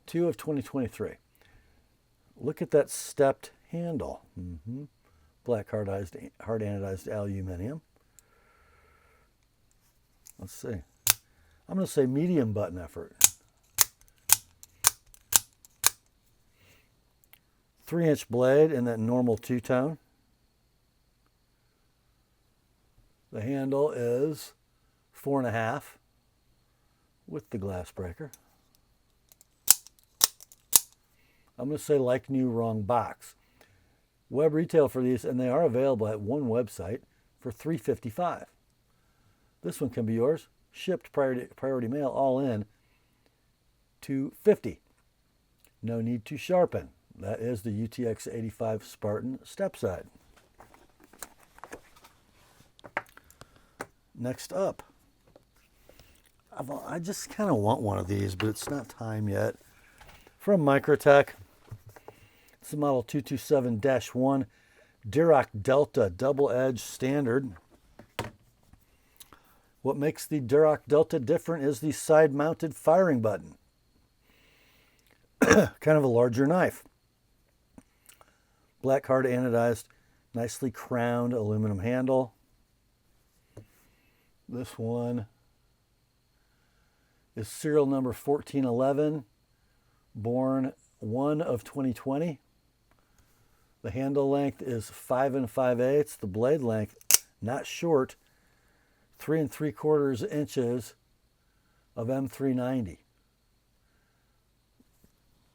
2 of 2023. Look at that stepped handle. Black hard anodized aluminum. Let's see. I'm going to say medium button effort. 3-inch blade in that normal two-tone. The handle is 4 1/2 with the glass breaker. I'm going to say like new, wrong box. Web retail for these, and they are available at one website for $355. This one can be yours. Shipped priority mail, all in, $250. No need to sharpen. That is the UTX 85 Spartan step side. Next up, I just kind of want one of these, but it's not time yet. From Microtech, it's the model 227-1 Duroc Delta Double Edge Standard. What makes the Duroc Delta different is the side-mounted firing button. Kind of a larger knife. Black hard anodized, nicely crowned aluminum handle. This one is serial number 1411, born 1 of 2020. The handle length is 5 5/8. The blade length, not short, 3 3/4 inches of M390.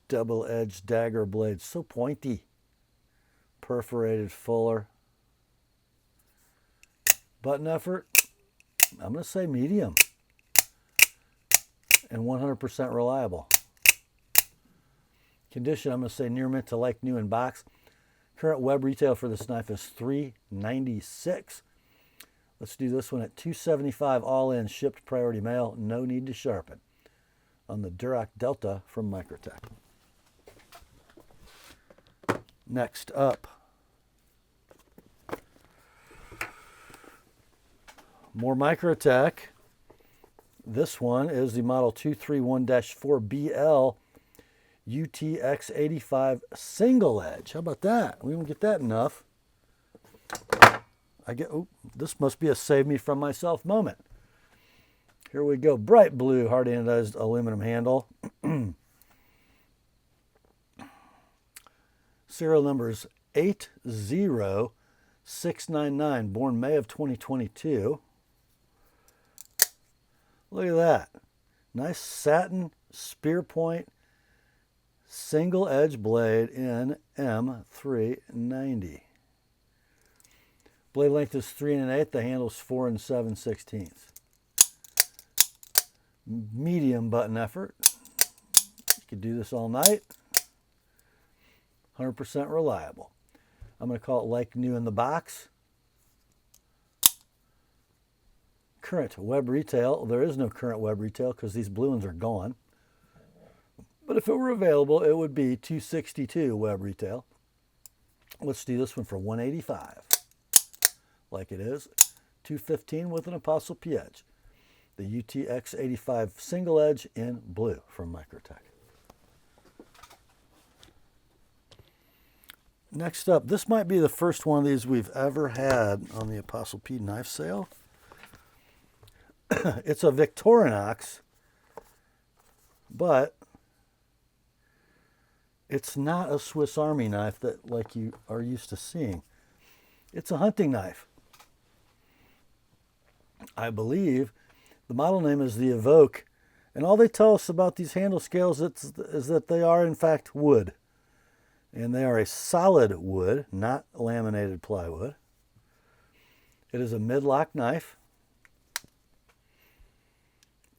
Double-edged dagger blade, so pointy. Perforated fuller. Button effort, I'm going to say medium. And 100% reliable. Condition, I'm going to say near mint to like new in box. Current web retail for this knife is $396. Let's do this one at $275 all in, shipped priority mail, no need to sharpen. On the Duroc Delta from Microtech. Next up, more Microtech. This one is the model 231-4BL UTX85 single edge. How about that? We don't get that enough. This must be a save me from myself moment. Here we go. Bright blue hard anodized aluminum handle. Serial number is 80699, born May of 2022. Look at that. Nice satin spear point single edge blade in M390. Blade length is 3 1/8. The handle is 4 7/16. Medium button effort. You could do this all night. 100% reliable. I'm going to call it like new in the box. Current web retail. There is no current web retail because these blue ones are gone. But if it were available, it would be $262 web retail. Let's do this one for $185. Like it is. $215 with an TheApostleP edge. The UTX85 single edge in blue from Microtech. Next up, this might be the first one of these we've ever had on the TheApostleP knife sale. It's a Victorinox, but it's not a Swiss Army knife that like you are used to seeing. It's a hunting knife. I believe the model name is the Evoke, and all they tell us about these handle scales is that they are in fact wood. And they are a solid wood, not laminated plywood. It is a mid-lock knife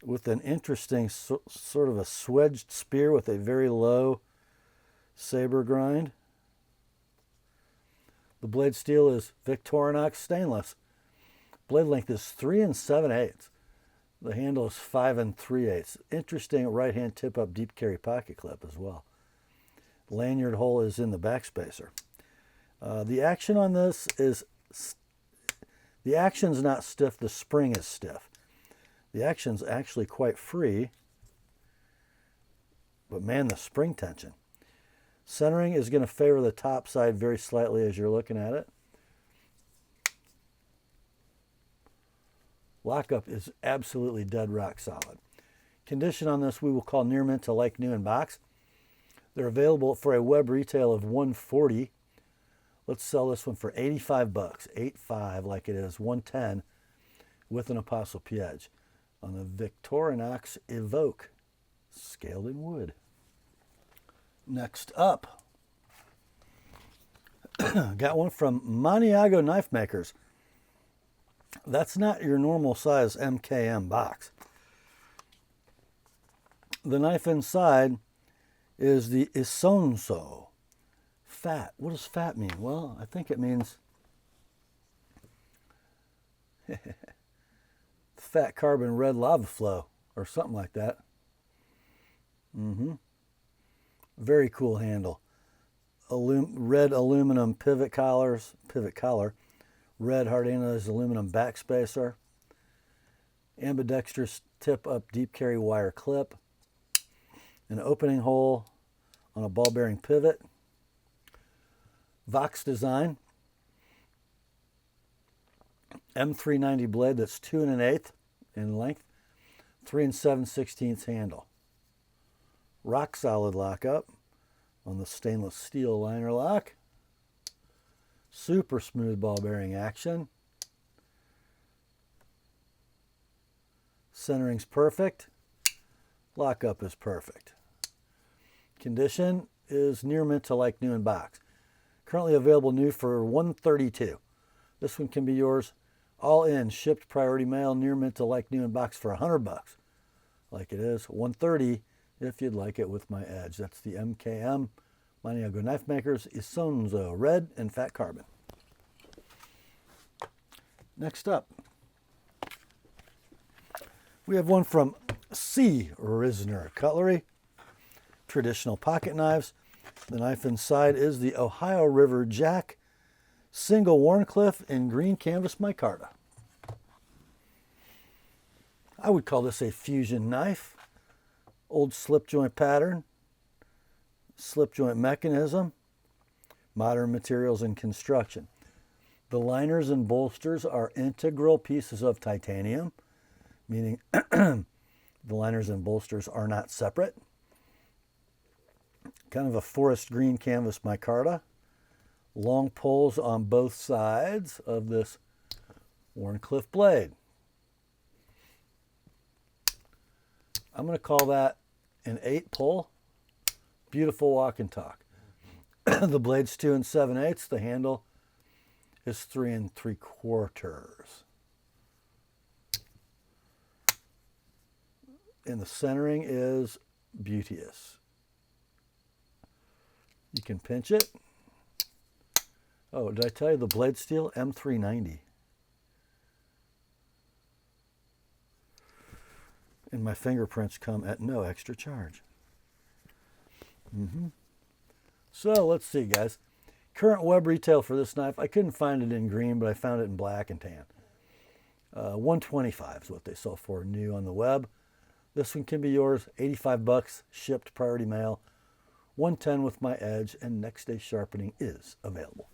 with an interesting sort of a swedged spear with a very low saber grind. The blade steel is Victorinox stainless. Blade length is 3 7/8. The handle is 5 3/8. Interesting right-hand tip-up deep carry pocket clip as well. Lanyard hole is in the backspacer. The action on this is, the action's not stiff, the spring is stiff. The action's actually quite free, but man, the spring tension. Centering is going to favor the top side very slightly as you're looking at it. Lockup is absolutely dead rock solid. Condition on this we will call near mint to like new in box. They're available for a web retail of $140. Let's sell this one for $85. 85 like it is, $110 with an TheApostleP edge on the Victorinox Evoke, scaled in wood. Next up, got one from Maniago Knife Makers. That's not your normal size MKM box. The knife inside is the Isonso. Fat. What does fat mean? Well, I think it means fat carbon red lava flow or something like that. Very cool handle. Red aluminum pivot collar, red hard anodized aluminum backspacer, ambidextrous tip up deep carry wire clip, an opening hole on a ball bearing pivot, Vox design, M390 blade that's 2 1/8 in length, 3 7/16 handle. Rock solid lockup on the stainless steel liner lock. Super smooth ball bearing action. Centering's perfect. Lockup is perfect. Condition is near mint to like new in box. Currently available new for $132. This one can be yours all in, shipped priority mail, near mint to like new in box for $100. Like it is, $130 if you'd like it with my edge. That's the MKM Maniago Knife Makers Isonzo Red and Fat Carbon. Next up, we have one from C. Risner Cutlery. Traditional pocket knives. The knife inside is the Ohio River Jack single Wharncliffe in green canvas micarta. I would call this a fusion knife. Old slip joint pattern, slip joint mechanism, modern materials and construction. The liners and bolsters are integral pieces of titanium, meaning the liners and bolsters are not separate. Kind of a forest green canvas micarta. Long poles on both sides of this Wharncliffe blade. I'm going to call that an 8-pull. Beautiful walk and talk. The blade's 2 7/8. The handle is 3 3/4. And the centering is beauteous. You can pinch it. Oh, did I tell you the blade steel? M390. And my fingerprints come at no extra charge. So let's see, guys. Current web retail for this knife, I couldn't find it in green, but I found it in black and tan. $125 is what they sell for new on the web. This one can be yours, $85, shipped priority mail, $110 with my edge, and next day sharpening is available.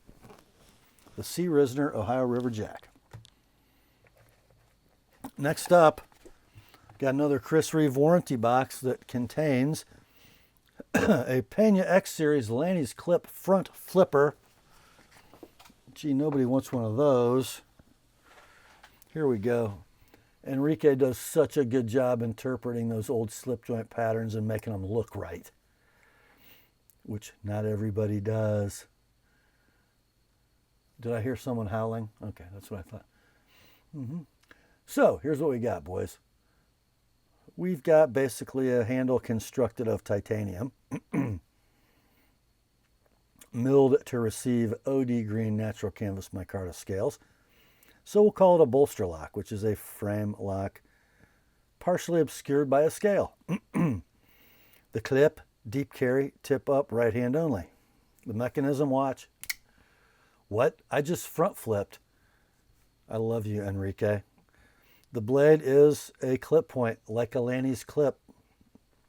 The C. Risner Ohio River Jack. Next up, got another Chris Reeve warranty box that contains a Pena X Series Lanny's Clip front flipper. Gee, nobody wants one of those. Here we go. Enrique does such a good job interpreting those old slip joint patterns and making them look right, which not everybody does. Did I hear someone howling? Okay, that's what I thought. So here's what we got, boys. We've got basically a handle constructed of titanium, milled to receive OD green natural canvas micarta scales. So we'll call it a bolster lock, which is a frame lock partially obscured by a scale. The clip, deep carry, tip up, right hand only. The mechanism, watch. What? I just front flipped. I love you, Enrique. The blade is a clip point, like a Lanny's clip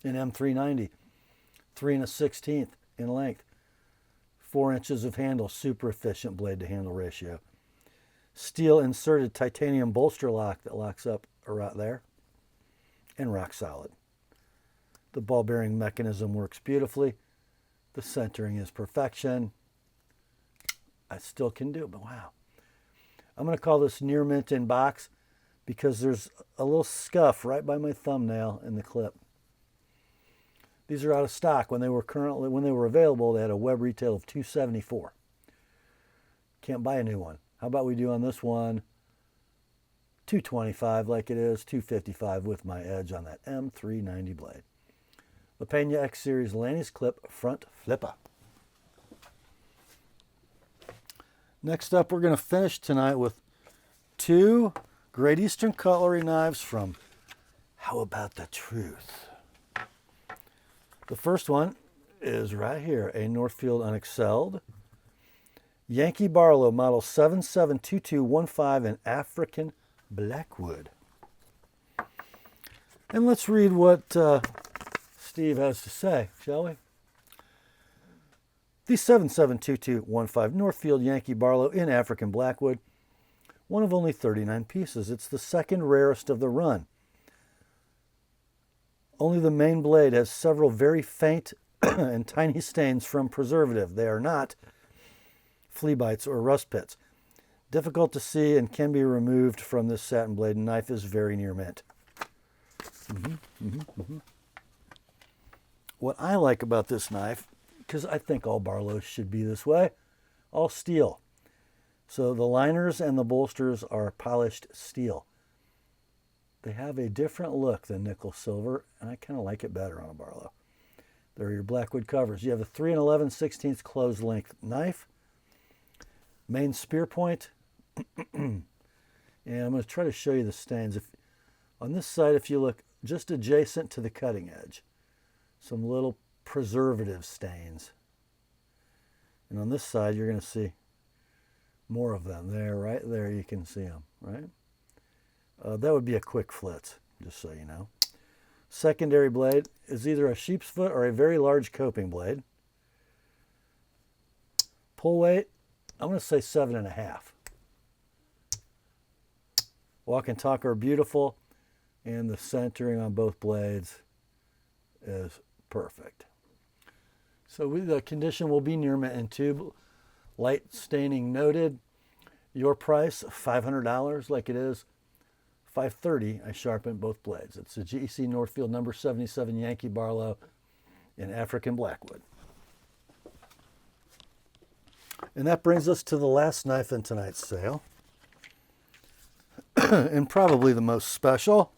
in M390. 3 1/16 in length. 4 inches of handle, super efficient blade to handle ratio. Steel inserted titanium bolster lock that locks up right there. And rock solid. The ball bearing mechanism works beautifully. The centering is perfection. I still can do it, but wow. I'm going to call this near mint in box because there's a little scuff right by my thumbnail in the clip. These are out of stock. When they were available, they had a web retail of $274. Can't buy a new one. How about we do on this one $225 like it is, $255 with my edge on that M390 blade. The Pena X Series Lanny's Clip front flipper. Next up, we're going to finish tonight with 2 Great Eastern Cutlery knives from How About the Truth. The first one is right here, a Northfield Unexcelled Yankee Barlow model 772215 in African Blackwood. And let's read what Steve has to say, shall we? The 772215 Northfield Yankee Barlow in African Blackwood one of only 39 pieces. It's the second rarest of the run. Only the main blade has several very faint and tiny stains from preservative. They are not flea bites or rust pits. Difficult to see and can be removed from this satin blade. Knife is very near mint. What I like about this knife, because I think all Barlows should be this way, all steel. So the liners and the bolsters are polished steel. They have a different look than nickel silver, and I kind of like it better on a Barlow. There are your blackwood covers. You have a 3 11/16 closed length knife, main spear point, and I'm going to try to show you the stains. On this side, if you look just adjacent to the cutting edge, some little preservative stains. And on this side, you're going to see more of them. There, right there, you can see them, right? That would be a quick flitz, just so you know. Secondary blade is either a sheep's foot or a very large coping blade. Pull weight, I'm going to say 7.5. Walk and talk are beautiful, and the centering on both blades is perfect. So the condition will be near mint and tube. Light staining noted. Your price, $500 like it is. $530, I sharpened both blades. It's a GEC Northfield number 77 Yankee Barlow in African Blackwood. And that brings us to the last knife in tonight's sale. And probably the most special.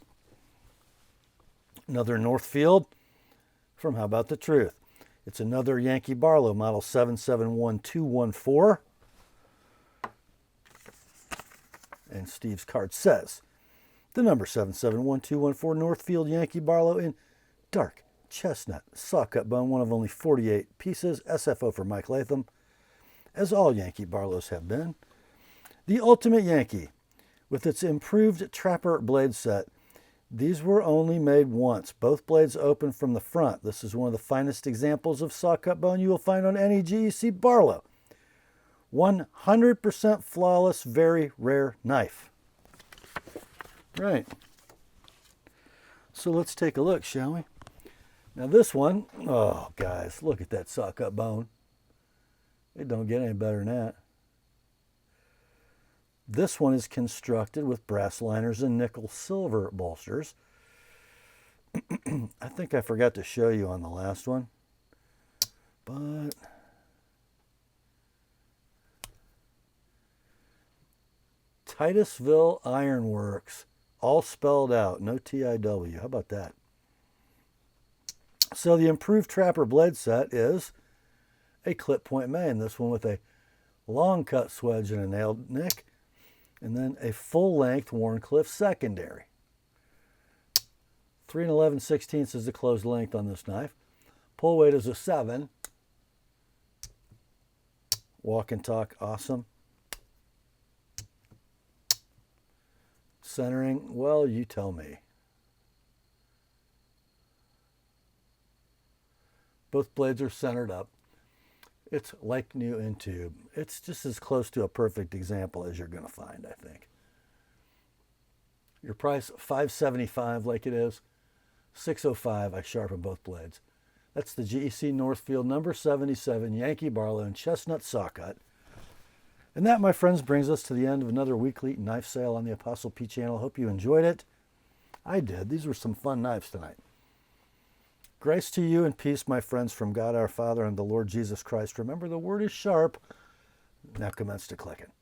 Another Northfield from How About the Truth. It's another Yankee Barlow, model 771214. And Steve's card says, the number 771214 Northfield Yankee Barlow in dark chestnut saw-cut bone, one of only 48 pieces, SFO for Mike Latham, as all Yankee Barlows have been. The Ultimate Yankee, with its improved Trapper blade set. These were only made once. Both blades open from the front. This is one of the finest examples of saw-cut bone you will find on any GEC Barlow. 100% flawless, very rare knife. Right. So let's take a look, shall we? Now this one, oh guys, look at that saw-cut bone. It don't get any better than that. This one is constructed with brass liners and nickel silver bolsters. I think I forgot to show you on the last one, but Titusville Ironworks, all spelled out, no TIW. How about that? So the improved Trapper blade set is a clip point main. This one with a long cut swedge and a nailed nick, and then a full-length Warncliffe secondary. 3 11/16 is the closed length on this knife. Pull weight is a 7. Walk and talk, awesome. Centering, well, you tell me. Both blades are centered up. It's like new in tube. It's just as close to a perfect example as you're going to find, I think. Your price, $575 like it is. $605, I sharpen both blades. That's the GEC Northfield number 77 Yankee Barlow in chestnut saw-cut. And that, my friends, brings us to the end of another weekly knife sale on the Apostle P channel. Hope you enjoyed it. I did. These were some fun knives tonight. Grace to you and peace, my friends, from God our Father and the Lord Jesus Christ. Remember, the word is sharp. Now commence to clicking.